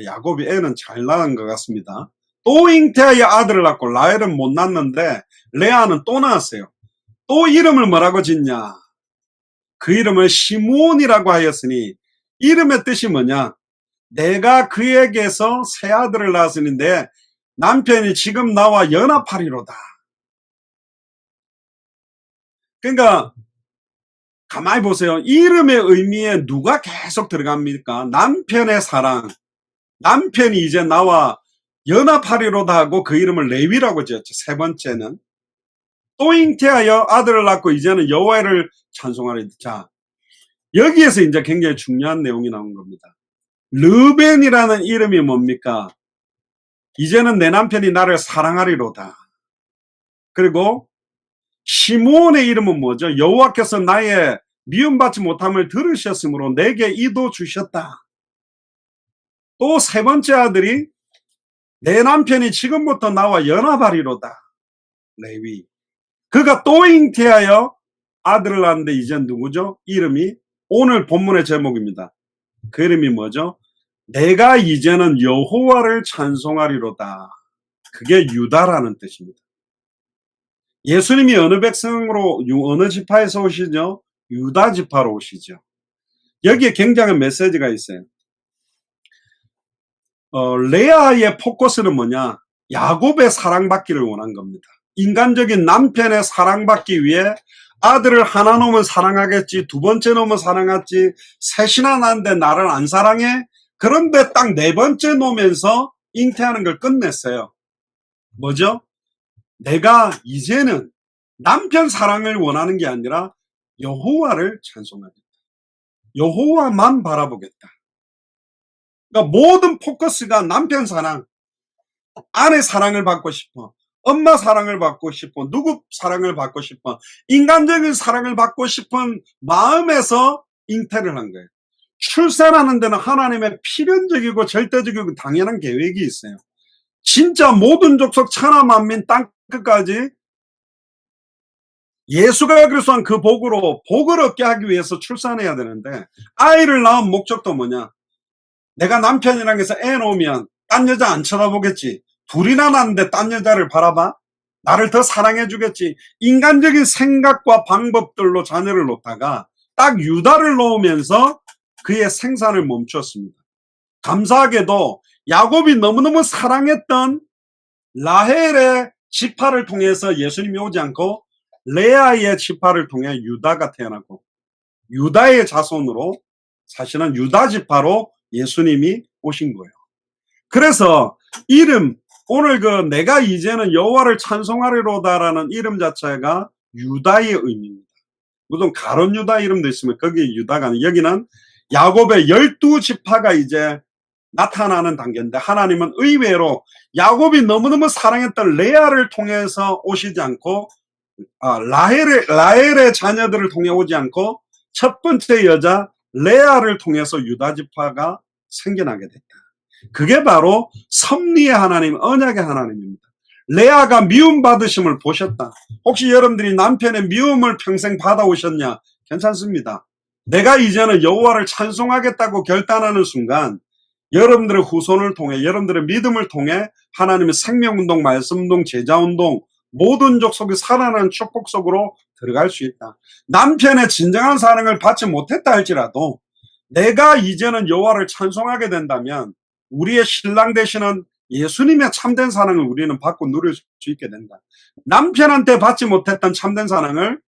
야곱이 애는 잘 낳은 것 같습니다. 또 잉태하여 아들을 낳고, 라헬은 못 낳았는데 레아는 또 낳았어요. 또 이름을 뭐라고 짓냐? 그 이름을 시므온이라고 하였으니, 이름의 뜻이 뭐냐? 내가 그에게서 새 아들을 낳았으니 내 남편이 지금 나와 연합하리로다. 그러니까 가만히 보세요. 이름의 의미에 누가 계속 들어갑니까? 남편의 사랑. 남편이 이제 나와 연합하리로다 하고 그 이름을 레위라고 지었죠. 세 번째는 또 잉태하여 아들을 낳고 이제는 여호와를 찬송하리다. 자, 여기에서 이제 굉장히 중요한 내용이 나온 겁니다. 르벤이라는 이름이 뭡니까? 이제는 내 남편이 나를 사랑하리로다. 그리고 시므온의 이름은 뭐죠? 여호와께서 나의 미움받지 못함을 들으셨으므로 내게 이도 주셨다. 또 세 번째 아들이 내 남편이 지금부터 나와 연합하리로다. 레위. 그가 또 잉태하여 아들을 낳았는데 이제 누구죠? 이름이 오늘 본문의 제목입니다. 그 이름이 뭐죠? 내가 이제는 여호와를 찬송하리로다. 그게 유다라는 뜻입니다. 예수님이 어느 백성으로, 어느 지파에서 오시죠? 유다 지파로 오시죠. 여기에 굉장한 메시지가 있어요. 레아의 포커스는 뭐냐? 야곱의 사랑받기를 원한 겁니다. 인간적인 남편의 사랑받기 위해 아들을 하나 놓으면 사랑하겠지, 두 번째 놓으면 사랑하지, 셋이나 낳는데 나를 안 사랑해? 그런데 딱 네 번째 놓으면서 잉태하는 걸 끝냈어요. 뭐죠? 내가 이제는 남편 사랑을 원하는 게 아니라 여호와를 찬송하겠다. 여호와만 바라보겠다. 그러니까 모든 포커스가 남편 사랑, 아내 사랑을 받고 싶어, 엄마 사랑을 받고 싶어, 누구 사랑을 받고 싶어, 인간적인 사랑을 받고 싶은 마음에서 잉태를 한 거예요. 출산하는 데는 하나님의 필연적이고 절대적이고 당연한 계획이 있어요. 진짜 모든 족속 천하 만민 땅끝까지 예수가 그리스도한 그 복으로 복을 얻게 하기 위해서 출산해야 되는데, 아이를 낳은 목적도 뭐냐? 내가 남편이랑 해서 애 놓으면 딴 여자 안 쳐다보겠지. 둘이나 낳는데 딴 여자를 바라봐? 나를 더 사랑해 주겠지. 인간적인 생각과 방법들로 자녀를 놓다가 딱 유다를 놓으면서 그의 생산을 멈췄습니다. 감사하게도 야곱이 너무너무 사랑했던 라헬의 지파를 통해서 예수님이 오지 않고 레아의 지파를 통해 유다가 태어나고, 유다의 자손으로, 사실은 유다 지파로 예수님이 오신 거예요. 그래서 이름, 오늘 그 내가 이제는 여호와를 찬송하리로다라는 이름 자체가 유다의 의미입니다. 무슨 가론 유다 이름도 있으면 거기 유다가 아니라 여기는 야곱의 12지파가 이제 나타나는 단계인데, 하나님은 의외로 야곱이 너무너무 사랑했던 레아를 통해서 오시지 않고, 라헬의 자녀들을 통해 오지 않고 첫 번째 여자 레아를 통해서 유다 지파가 생겨나게 됐다. 그게 바로 섭리의 하나님, 언약의 하나님입니다. 레아가 미움 받으심을 보셨다. 혹시 여러분들이 남편의 미움을 평생 받아오셨냐? 괜찮습니다. 내가 이제는 여호와를 찬송하겠다고 결단하는 순간 여러분들의 후손을 통해, 여러분들의 믿음을 통해 하나님의 생명운동, 말씀운동, 제자운동, 모든 족속이 살아나는 축복 속으로 들어갈 수 있다. 남편의 진정한 사랑을 받지 못했다 할지라도 내가 이제는 여호와를 찬송하게 된다면 우리의 신랑 되시는 예수님의 참된 사랑을 우리는 받고 누릴 수 있게 된다. 남편한테 받지 못했던 참된 사랑을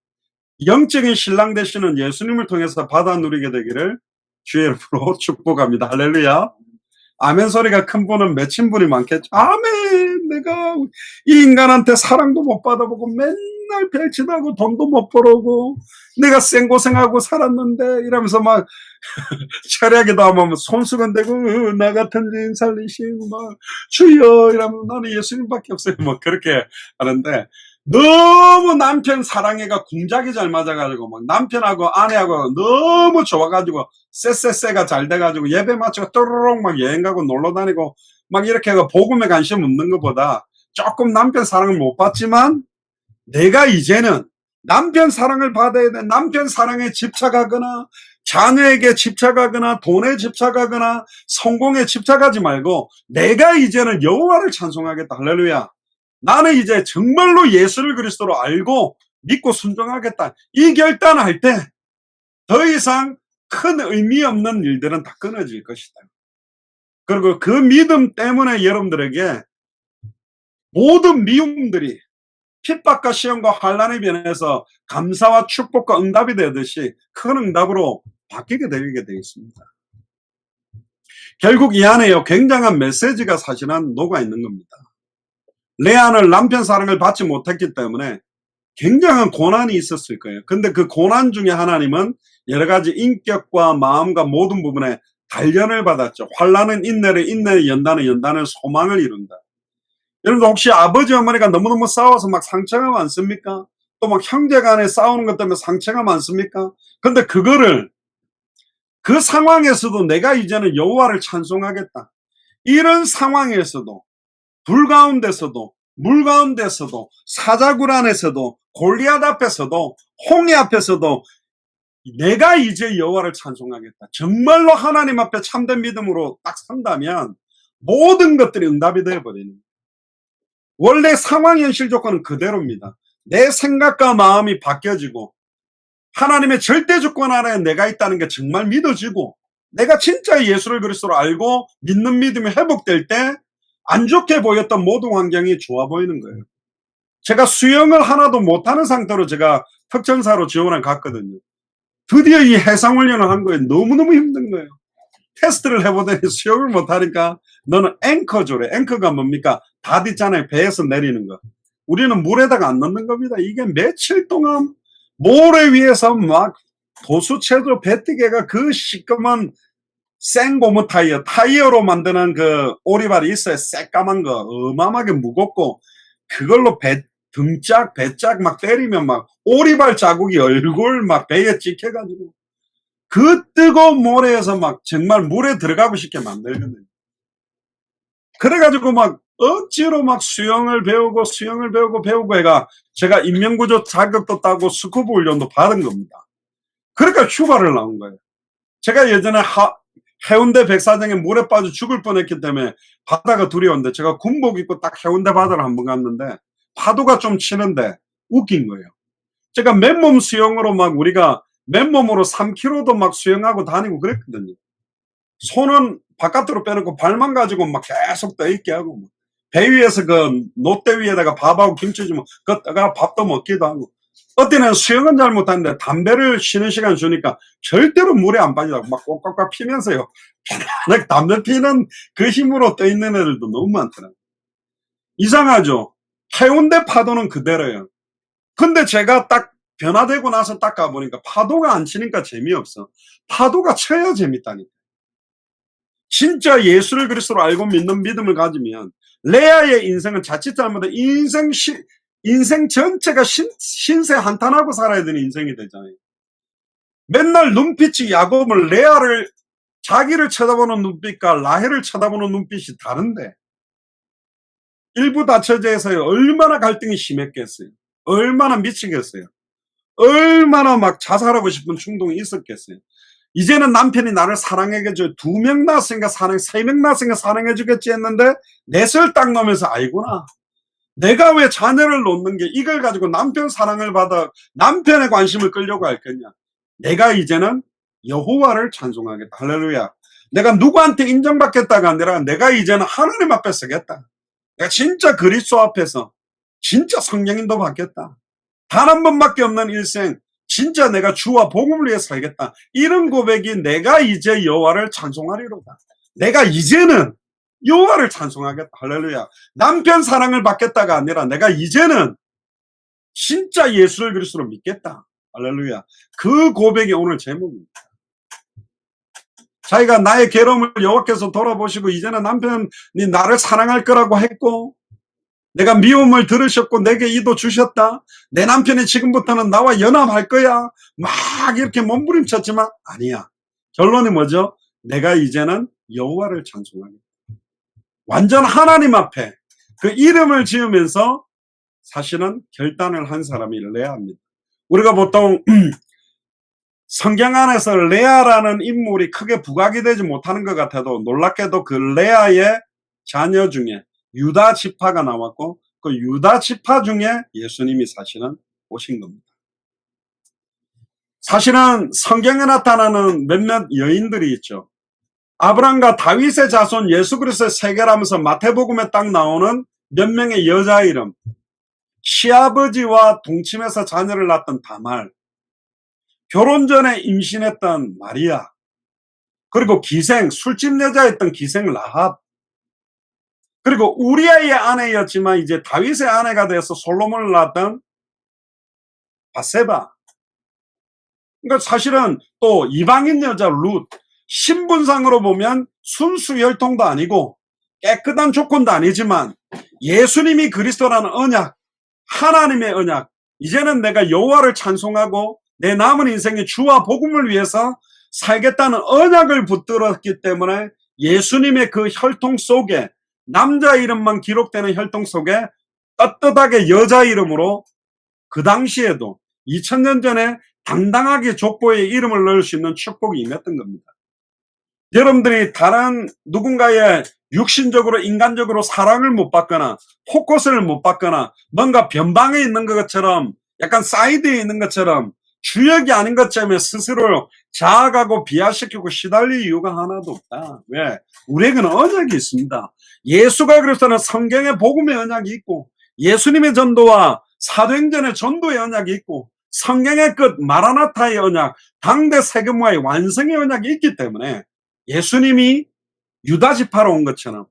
영적인 신랑 되시는 예수님을 통해서 받아 누리게 되기를 주의 이름으로 축복합니다. 할렐루야. 아멘 소리가 큰 분은 맺힌 분이 많겠죠. 아멘. 내가 이 인간한테 사랑도 못 받아보고 맨날 별짓하고 돈도 못 벌어오고 내가 생고생하고 살았는데 이러면서 막 철야기도 하면 손수건 대고 나 같은 죄인 살리신 막 주여 이러면 나는 예수님밖에 없어요. 뭐 그렇게 하는데, 너무 남편 사랑해가 궁작이 잘 맞아가지고 막 남편하고 아내하고 너무 좋아가지고 쎄쎄쎄가 잘 돼가지고 예배 마치고 또르륵 막 여행 가고 놀러 다니고 막 이렇게 해가 복음에 관심 없는 것보다 조금 남편 사랑을 못 받지만 내가 이제는 남편 사랑을 받아야 돼. 남편 사랑에 집착하거나 자녀에게 집착하거나 돈에 집착하거나 성공에 집착하지 말고 내가 이제는 여호와를 찬송하겠다. 할렐루야. 나는 이제 정말로 예수를 그리스도로 알고 믿고 순종하겠다. 이 결단할 때 더 이상 큰 의미 없는 일들은 다 끊어질 것이다. 그리고 그 믿음 때문에 여러분들에게 모든 미움들이 핍박과 시험과 환란에 변해서 감사와 축복과 응답이 되듯이 큰 응답으로 바뀌게 되게 되어 있습니다. 결국 이 안에요, 굉장한 메시지가 사실은 녹아 있는 겁니다. 레아는 남편 사랑을 받지 못했기 때문에 굉장한 고난이 있었을 거예요. 근데 그 고난 중에 하나님은 여러 가지 인격과 마음과 모든 부분에 단련을 받았죠. 환난은 인내를, 인내는 연단은, 연단은 소망을 이룬다. 여러분들 혹시 아버지 어머니가 너무너무 싸워서 막 상처가 많습니까? 또 막 형제 간에 싸우는 것 때문에 상처가 많습니까? 근데 그거를 그 상황에서도 내가 이제는 여호와를 찬송하겠다. 이런 상황에서도, 불 가운데서도, 물 가운데서도, 사자굴 안에서도, 골리앗 앞에서도, 홍해 앞에서도 내가 이제 여호와를 찬송하겠다. 정말로 하나님 앞에 참된 믿음으로 딱 선다면 모든 것들이 응답이 되어버리는 거예요. 원래 상황 현실 조건은 그대로입니다. 내 생각과 마음이 바뀌어지고 하나님의 절대 주권 아래에 내가 있다는 게 정말 믿어지고 내가 진짜 예수를 그리스도로 알고 믿는 믿음이 회복될 때 안 좋게 보였던 모든 환경이 좋아 보이는 거예요. 제가 수영을 하나도 못하는 상태로 제가 특전사로 지원을 갔거든요. 드디어 이 해상훈련을 한 거예요. 너무너무 힘든 거예요. 테스트를 해보더니 수영을 못하니까 너는 앵커조래. 앵커가 뭡니까? 닷 있잖아요. 배에서 내리는 거. 우리는 물에다가 안 넣는 겁니다. 이게 며칠 동안 모래 위에서 막 도수체조 배뜨개가 그 시꺼먼 생고무 타이어로 만드는 그 오리발이 있어요. 새까만 거. 어마어마하게 무겁고 그걸로 등짝, 배짝 막 때리면 막 오리발 자국이 얼굴 막 배에 찍혀가지고 그 뜨거운 모래에서 막 정말 물에 들어가고 싶게 만들거든요. 그래가지고 막 억지로 막 수영을 배우고 해가 제가 인명구조 자격도 따고 스쿠버 훈련도 받은 겁니다. 그러니까 휴가를 나온 거예요. 제가 예전에 해운대 백사장에 물에 빠져 죽을 뻔했기 때문에 바다가 두려웠는데 제가 군복 입고 딱 해운대 바다를 한번 갔는데 파도가 좀 치는데 웃긴 거예요. 제가 맨몸 수영으로 막 우리가 맨몸으로 3km도 막 수영하고 다니고 그랬거든요. 손은 바깥으로 빼놓고 발만 가지고 막 계속 떠있게 하고 배 위에서 그 놋대 위에다가 밥하고 김치 주면 그다가 밥도 먹기도 하고 어때는 수영은 잘 못하는데 담배를 쉬는 시간 주니까 절대로 물에 안 빠지다고 막 꼭꼭꼭 피면서요. 편안하게 담배 피는 그 힘으로 떠있는 애들도 너무 많더라고요. 이상하죠? 해운대 파도는 그대로예요. 근데 제가 딱 변화되고 나서 딱 가보니까 파도가 안 치니까 재미없어. 파도가 쳐야 재밌다니까. 진짜 예수를 그리스도로 알고 믿는 믿음을 가지면 레아의 인생은 자칫 잘못해 인생 전체가 신세 한탄하고 살아야 되는 인생이 되잖아요. 맨날 눈빛이 야곱을 레아를 자기를 쳐다보는 눈빛과 라헬을 쳐다보는 눈빛이 다른데 일부 다처제에서 얼마나 갈등이 심했겠어요. 얼마나 미치겠어요. 얼마나 막 자살하고 싶은 충동이 있었겠어요. 이제는 남편이 나를 사랑해줘. 2명 낳았으니까 3명 낳았으니까 사랑해주겠지 했는데 넷을 딱 놓으면서 아이구나. 내가 왜 자녀를 놓는 게 이걸 가지고 남편 사랑을 받아 남편의 관심을 끌려고 할 거냐. 내가 이제는 여호와를 찬송하겠다. 할렐루야. 내가 누구한테 인정받겠다가 아니라 내가 이제는 하나님 앞에 서겠다. 내가 진짜 그리스도 앞에서 진짜 성령인도 받겠다. 단 한 번밖에 없는 일생 진짜 내가 주와 복음을 위해 살겠다. 이런 고백이 내가 이제 여호와를 찬송하리로다. 내가 이제는 여호와를 찬송하겠다. 할렐루야. 남편 사랑을 받겠다가 아니라 내가 이제는 진짜 예수를 그리스도로 믿겠다. 할렐루야. 그 고백이 오늘 제목입니다. 자기가 나의 괴로움을 여호와께서 돌아보시고 이제는 남편이 나를 사랑할 거라고 했고 내가 미움을 들으셨고 내게 이도 주셨다. 내 남편이 지금부터는 나와 연합할 거야. 막 이렇게 몸부림쳤지만 아니야. 결론이 뭐죠? 내가 이제는 여호와를 찬송하겠다. 완전 하나님 앞에 그 이름을 지으면서 사실은 결단을 한 사람이 레아입니다. 우리가 보통 성경 안에서 레아라는 인물이 크게 부각이 되지 못하는 것 같아도 놀랍게도 그 레아의 자녀 중에 유다 지파가 나왔고 그 유다 지파 중에 예수님이 사실은 오신 겁니다. 사실은 성경에 나타나는 몇몇 여인들이 있죠. 아브람과 다윗의 자손 예수 그리스도의 세계라면서 마태복음에 딱 나오는 몇 명의 여자 이름, 시아버지와 동침해서 자녀를 낳았던 다말, 결혼 전에 임신했던 마리아, 그리고 술집 여자였던 기생 라합, 그리고 우리아의 아내였지만 이제 다윗의 아내가 돼서 솔로몬을 낳았던 바세바. 그러니까 사실은 또 이방인 여자 룻, 신분상으로 보면 순수 혈통도 아니고 깨끗한 조건도 아니지만 예수님이 그리스도라는 언약, 하나님의 언약, 이제는 내가 여호와를 찬송하고 내 남은 인생의 주와 복음을 위해서 살겠다는 언약을 붙들었기 때문에 예수님의 그 혈통 속에 남자 이름만 기록되는 혈통 속에 떳떳하게 여자 이름으로 그 당시에도 2000년 전에 당당하게 족보에 이름을 넣을 수 있는 축복이 임했던 겁니다. 여러분들이 다른 누군가의 육신적으로 인간적으로 사랑을 못 받거나 포커스를 못 받거나 뭔가 변방에 있는 것처럼 약간 사이드에 있는 것처럼 주역이 아닌 것 때문에 스스로 자학하고 비하시키고 시달릴 이유가 하나도 없다. 왜? 우리에게는 언약이 있습니다. 예수가 그리스도는 성경의 복음의 언약이 있고, 예수님의 전도와 사도행전의 전도의 언약이 있고, 성경의 끝 마라나타의 언약, 당대 세금화의 완성의 언약이 있기 때문에 예수님이 유다 지파로 온 것처럼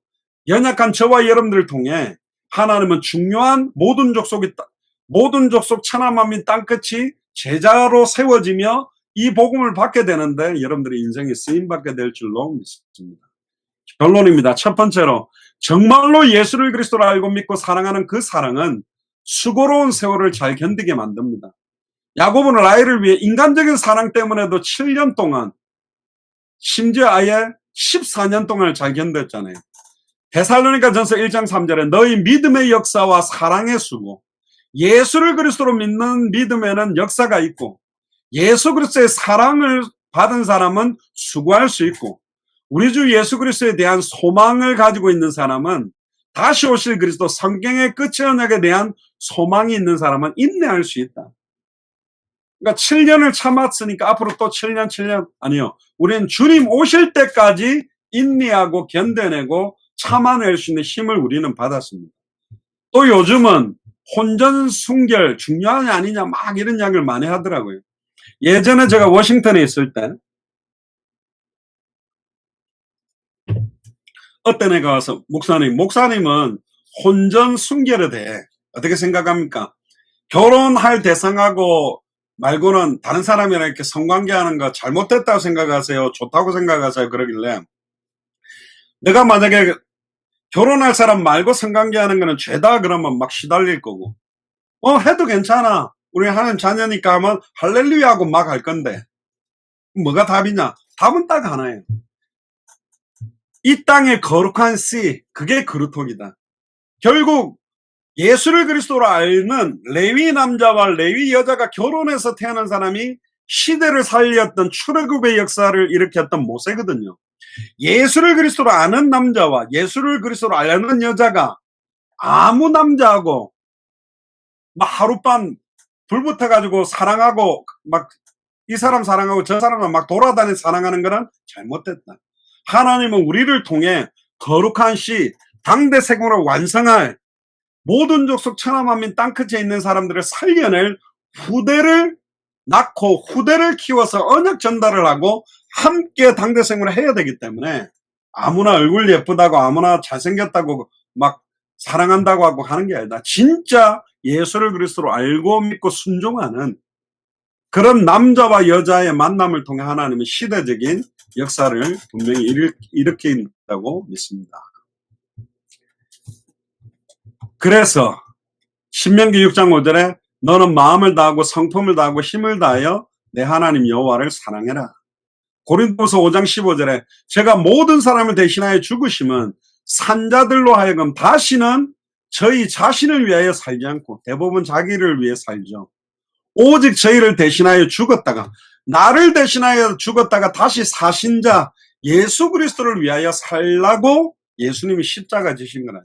연약한 저와 여러분들을 통해 하나님은 중요한 모든 족속 천하만민 땅끝이 제자로 세워지며 이 복음을 받게 되는데 여러분들의 인생에 쓰임받게 될 줄로 믿습니다. 결론입니다. 첫 번째로 정말로 예수를 그리스도로 알고 믿고 사랑하는 그 사랑은 수고로운 세월을 잘 견디게 만듭니다. 야고보는 라헬을 위해 인간적인 사랑 때문에도 7년 동안, 심지어 아예 14년 동안을 잘 견뎠잖아요. 데살로니가전서 1장 3절에 너희 믿음의 역사와 사랑의 수고, 예수를 그리스도로 믿는 믿음에는 역사가 있고 예수 그리스도의 사랑을 받은 사람은 수고할 수 있고, 우리 주 예수 그리스도에 대한 소망을 가지고 있는 사람은, 다시 오실 그리스도 성경의 끝의 언약에 대한 소망이 있는 사람은 인내할 수 있다. 그러니까 7년을 참았으니까 앞으로 또 7년 아니요. 우리는 주님 오실 때까지 인내하고 견뎌내고 참아낼 수 있는 힘을 우리는 받았습니다. 또 요즘은 혼전순결 중요하냐 아니냐 막 이런 이야기를 많이 하더라고요. 예전에 제가 워싱턴에 있을 때 어떤 애가 와서 목사님은 혼전순결에 대해 어떻게 생각합니까? 결혼할 대상하고 말고는 다른 사람이랑 이렇게 성관계하는 거 잘못됐다고 생각하세요? 좋다고 생각하세요? 그러길래 내가 만약에 결혼할 사람 말고 성관계하는 거는 죄다 그러면 막 시달릴 거고, 해도 괜찮아, 우리 하나님 자녀니까 하면 할렐루야 하고 막 할 건데 뭐가 답이냐? 답은 딱 하나예요. 이 땅의 거룩한 씨, 그게 그루톡이다. 결국 예수를 그리스도로 알는 레위 남자와 레위 여자가 결혼해서 태어난 사람이 시대를 살렸던 출애굽의 역사를 일으켰던 모세거든요. 예수를 그리스도로 아는 남자와 예수를 그리스도로 아는 여자가 아무 남자하고 막 하룻밤 불붙어가지고 사랑하고 막 이 사람 사랑하고 저 사람을 막 돌아다니며 사랑하는 거는 잘못됐다. 하나님은 우리를 통해 거룩한 씨, 당대 세금으로 완성할 모든 족속 천하만민 땅끝에 있는 사람들을 살려낼 후대를 낳고 후대를 키워서 언약 전달을 하고 함께 당대 생활을 해야 되기 때문에 아무나 얼굴 예쁘다고 아무나 잘생겼다고 막 사랑한다고 하고 하는 게 아니다. 진짜 예수를 그리스도로 알고 믿고 순종하는 그런 남자와 여자의 만남을 통해 하나님은 시대적인 역사를 분명히 일으킨다고 믿습니다. 그래서 신명기 6장 5절에 너는 마음을 다하고 성품을 다하고 힘을 다하여 내 하나님 여호와를 사랑해라. 고린도서 5장 15절에 제가 모든 사람을 대신하여 죽으심은 산자들로 하여금 다시는 저희 자신을 위하여 살지 않고, 대부분 자기를 위해 살죠. 오직 저희를 대신하여 죽었다가, 나를 대신하여 죽었다가 다시 사신 자 예수 그리스도를 위하여 살라고 예수님이 십자가 지신 거라요.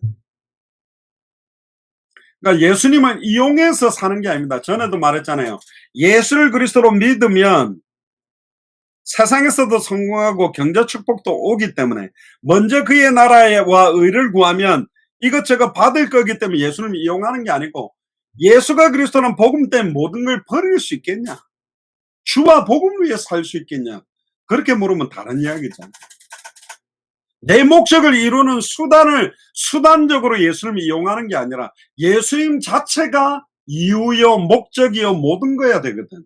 그러니까 예수님을 이용해서 사는 게 아닙니다. 전에도 말했잖아요. 예수를 그리스도로 믿으면 세상에서도 성공하고 경제 축복도 오기 때문에 먼저 그의 나라와 의를 구하면 이것저것 받을 거기 때문에 예수님을 이용하는 게 아니고, 예수가 그리스도는 복음 때문에 모든 걸 버릴 수 있겠냐? 주와 복음을 위해 살 수 있겠냐? 그렇게 물으면 다른 이야기잖아요. 내 목적을 이루는 수단적으로 예수님을 이용하는 게 아니라 예수님 자체가 이유요 목적이요 모든 거야 되거든.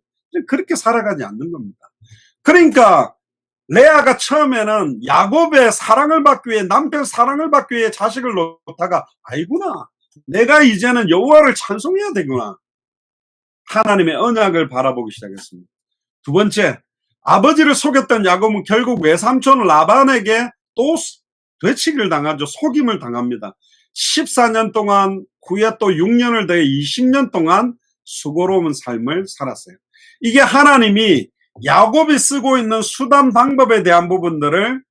그렇게 살아가지 않는 겁니다. 그러니까 레아가 처음에는 야곱의 사랑을 받기 위해, 남편 사랑을 받기 위해 자식을 놓다가 아이구나, 내가 이제는 여호와를 찬송해야 되구나, 하나님의 언약을 바라보기 시작했습니다. 두 번째, 아버지를 속였던 야곱은 결국 외삼촌 라반에게 또 되치기를 당하죠. 속임을 당합니다. 14년 동안 후에 또 6년을 더해 20년 동안 수고로운 삶을 살았어요. 이게 하나님이 야곱이 쓰고 있는 수단 방법에 대한 부분들을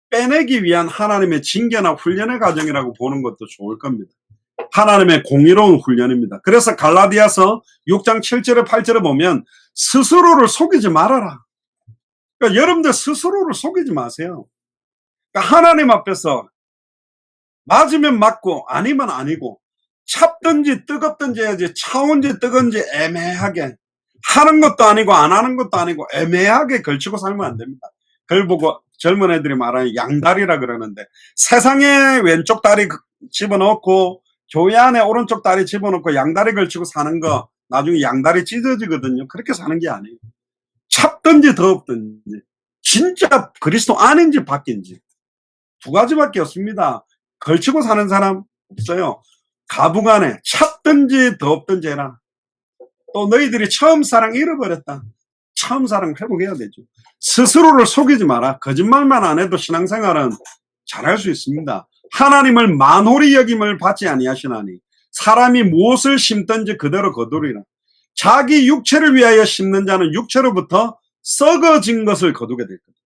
빼내기 위한 하나님의 징계나 훈련의 과정이라고 보는 것도 좋을 겁니다. 하나님의 공의로운 훈련입니다. 그래서 갈라디아서 6장 7절에 8절에 보면 스스로를 속이지 말아라. 그러니까 여러분들 스스로를 속이지 마세요. 그러니까 하나님 앞에서 맞으면 맞고 아니면 아니고, 찹든지 뜨겁든지 해야지, 차온지 뜨거운지 애매하게, 하는 것도 아니고 안 하는 것도 아니고 애매하게 걸치고 살면 안 됩니다. 그걸 보고 젊은 애들이 말하는 양다리라 그러는데, 세상에 왼쪽 다리 집어넣고 교회 안에 오른쪽 다리 집어넣고 양다리 걸치고 사는 거 나중에 양다리 찢어지거든요. 그렇게 사는 게 아니에요. 찹든지 더럽든지, 진짜 그리스도 안인지 밖인지, 두 가지밖에 없습니다. 걸치고 사는 사람 없어요. 가부간에 찼든지 덥든지 해라. 또 너희들이 처음 사랑 잃어버렸다. 처음 사랑 회복해야 되죠. 스스로를 속이지 마라. 거짓말만 안 해도 신앙생활은 잘할 수 있습니다. 하나님을 만홀히 여김을 받지 아니하시나니 사람이 무엇을 심든지 그대로 거두리라. 자기 육체를 위하여 심는 자는 육체로부터 썩어진 것을 거두게 될 거다.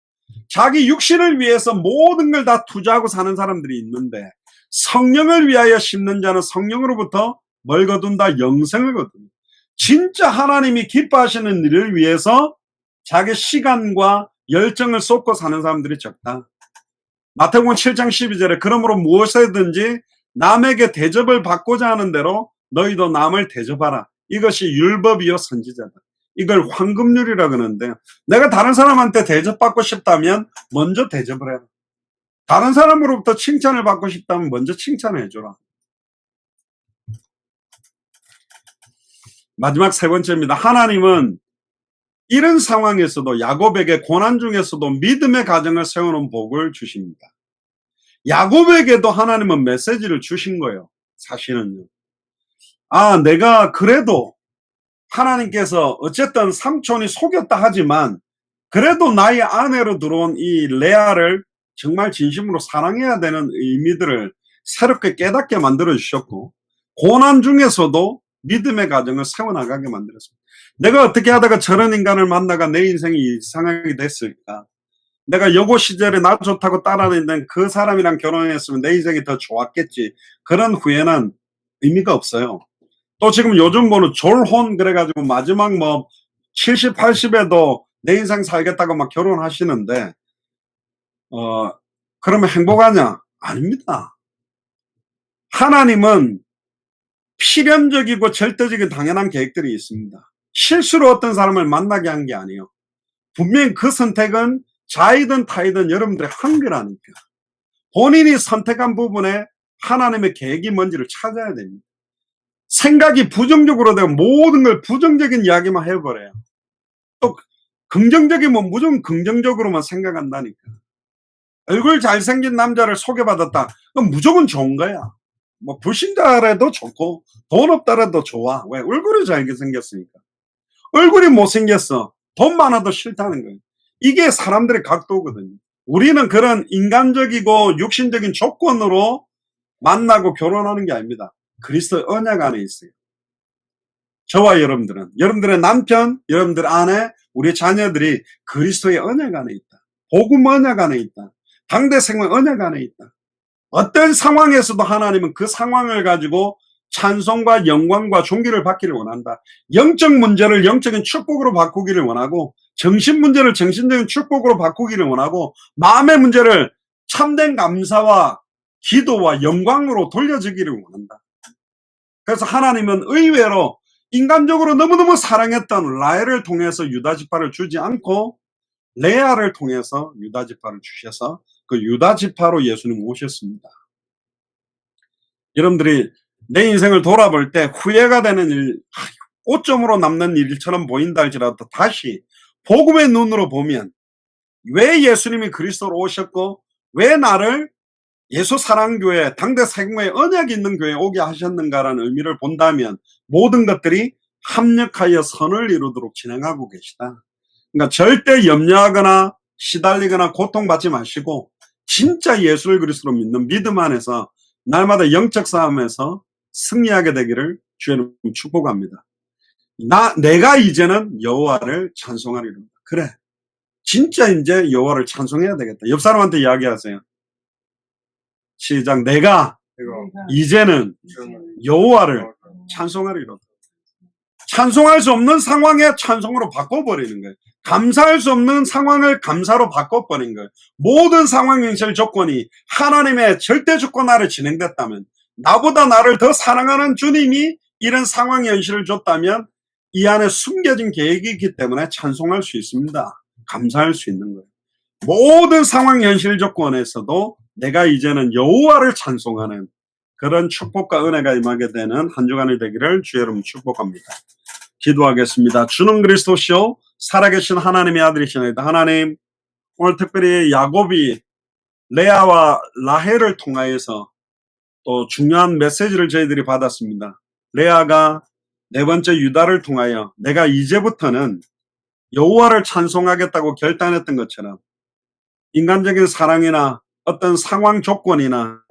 자기 육신을 위해서 모든 걸 다 투자하고 사는 사람들이 있는데, 성령을 위하여 심는 자는 성령으로부터 뭘 거둔다? 영생을 거둔다. 진짜 하나님이 기뻐하시는 일을 위해서 자기 시간과 열정을 쏟고 사는 사람들이 적다. 마태복음 7장 12절에 그러므로 무엇이든지 남에게 대접을 받고자 하는 대로 너희도 남을 대접하라. 이것이 율법이요 선지자다. 이걸 황금률이라 그러는데, 내가 다른 사람한테 대접받고 싶다면 먼저 대접을 해라. 다른 사람으로부터 칭찬을 받고 싶다면 먼저 칭찬을 해줘라. 마지막 세 번째입니다. 하나님은 이런 상황에서도, 야곱에게 고난 중에서도 믿음의 가정을 세우는 복을 주십니다. 야곱에게도 하나님은 메시지를 주신 거예요. 사실은요. 내가 그래도 하나님께서 어쨌든 삼촌이 속였다 하지만 그래도 나의 아내로 들어온 이 레아를 정말 진심으로 사랑해야 되는 의미들을 새롭게 깨닫게 만들어 주셨고, 고난 중에서도 믿음의 가정을 세워나가게 만들었습니다. 내가 어떻게 하다가 저런 인간을 만나가 내 인생이 이상하게 됐을까? 내가 여고 시절에 나 좋다고 따라다니던 그 사람이랑 결혼했으면 내 인생이 더 좋았겠지. 그런 후회는 의미가 없어요. 또 지금 요즘 보는 졸혼 그래가지고 마지막 70, 80에도 내 인생 살겠다고 막 결혼하시는데, 그러면 행복하냐? 아닙니다. 하나님은 필연적이고 절대적인 당연한 계획들이 있습니다. 실수로 어떤 사람을 만나게 한 게 아니에요. 분명히 그 선택은 자이든 타이든 여러분들의 한계라니까. 본인이 선택한 부분에 하나님의 계획이 뭔지를 찾아야 됩니다. 생각이 부정적으로 되면 모든 걸 부정적인 이야기만 해버려요. 또 긍정적이면 무조건 긍정적으로만 생각한다니까. 얼굴 잘생긴 남자를 소개받았다. 그럼 무조건 좋은 거야. 불신자라도 좋고 돈 없다라도 좋아. 왜? 얼굴이 잘생겼으니까. 얼굴이 못생겼어. 돈 많아도 싫다는 거예요. 이게 사람들의 각도거든요. 우리는 그런 인간적이고 육신적인 조건으로 만나고 결혼하는 게 아닙니다. 그리스도의 언약 안에 있어요. 저와 여러분들은, 여러분들의 남편, 여러분들 아내, 우리 자녀들이 그리스도의 언약 안에 있다. 복음 언약 안에 있다. 당대 생명 언약 안에 있다. 어떤 상황에서도 하나님은 그 상황을 가지고 찬송과 영광과 존귀를 받기를 원한다. 영적 문제를 영적인 축복으로 바꾸기를 원하고, 정신 문제를 정신적인 축복으로 바꾸기를 원하고, 마음의 문제를 참된 감사와 기도와 영광으로 돌려주기를 원한다. 그래서 하나님은 의외로 인간적으로 너무너무 사랑했던 라헬을 통해서 유다지파를 주지 않고 레아를 통해서 유다지파를 주셔서 그 유다지파로 예수님 오셨습니다. 여러분들이 내 인생을 돌아볼 때 후회가 되는 일, 오점으로 남는 일처럼 보인다 할지라도 다시 복음의 눈으로 보면 왜 예수님이 그리스도로 오셨고 왜 나를 예수 사랑교회, 당대 세공의 언약이 있는 교회에 오게 하셨는가라는 의미를 본다면 모든 것들이 합력하여 선을 이루도록 진행하고 계시다. 그러니까 절대 염려하거나 시달리거나 고통받지 마시고 진짜 예수를 그리스도로 믿는 믿음 안에서 날마다 영적 싸움에서 승리하게 되기를 주님 축복합니다. 내가 이제는 여호와를 찬송하리라. 그래, 진짜 이제 여호와를 찬송해야 되겠다. 옆 사람한테 이야기하세요. 시작. 내가 이제는 여호와를 찬송하리라. 찬송할 수 없는 상황에 찬송으로 바꿔버리는 거예요. 감사할 수 없는 상황을 감사로 바꿔버린 거예요. 모든 상황 현실 조건이 하나님의 절대 주권 아래 진행됐다면, 나보다 나를 더 사랑하는 주님이 이런 상황 현실을 줬다면 이 안에 숨겨진 계획이 있기 때문에 찬송할 수 있습니다. 감사할 수 있는 거예요. 모든 상황 현실 조건에서도 내가 이제는 여호와를 찬송하는 그런 축복과 은혜가 임하게 되는 한 주간이 되기를 주의 이름으로 축복합니다. 기도하겠습니다. 주는 그리스도시요 살아계신 하나님의 아들이시나이다. 하나님, 오늘 특별히 야곱이 레아와 라헬을 통하여서 또 중요한 메시지를 저희들이 받았습니다. 레아가 네 번째 유다를 통하여 내가 이제부터는 여호와를 찬송하겠다고 결단했던 것처럼 인간적인 사랑이나 어떤 상황 조건이나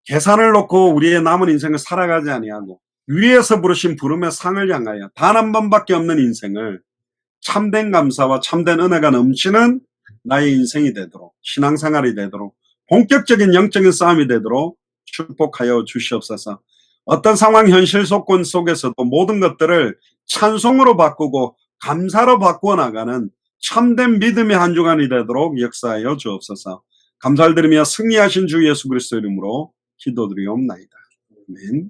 계산을 놓고 우리의 남은 인생을 살아가지 아니하고 위에서 부르신 부름의 상을 향하여 단 한 번밖에 없는 인생을 참된 감사와 참된 은혜가 넘치는 나의 인생이 되도록, 신앙생활이 되도록, 본격적인 영적인 싸움이 되도록 축복하여 주시옵소서. 어떤 상황 현실 조건 속에서도 모든 것들을 찬송으로 바꾸고 감사로 바꾸어 나가는 참된 믿음의 한 주간이 되도록 역사하여 주옵소서. 감사를 드리며 승리하신 주 예수 그리스도 이름으로 기도드리옵나이다. 아멘.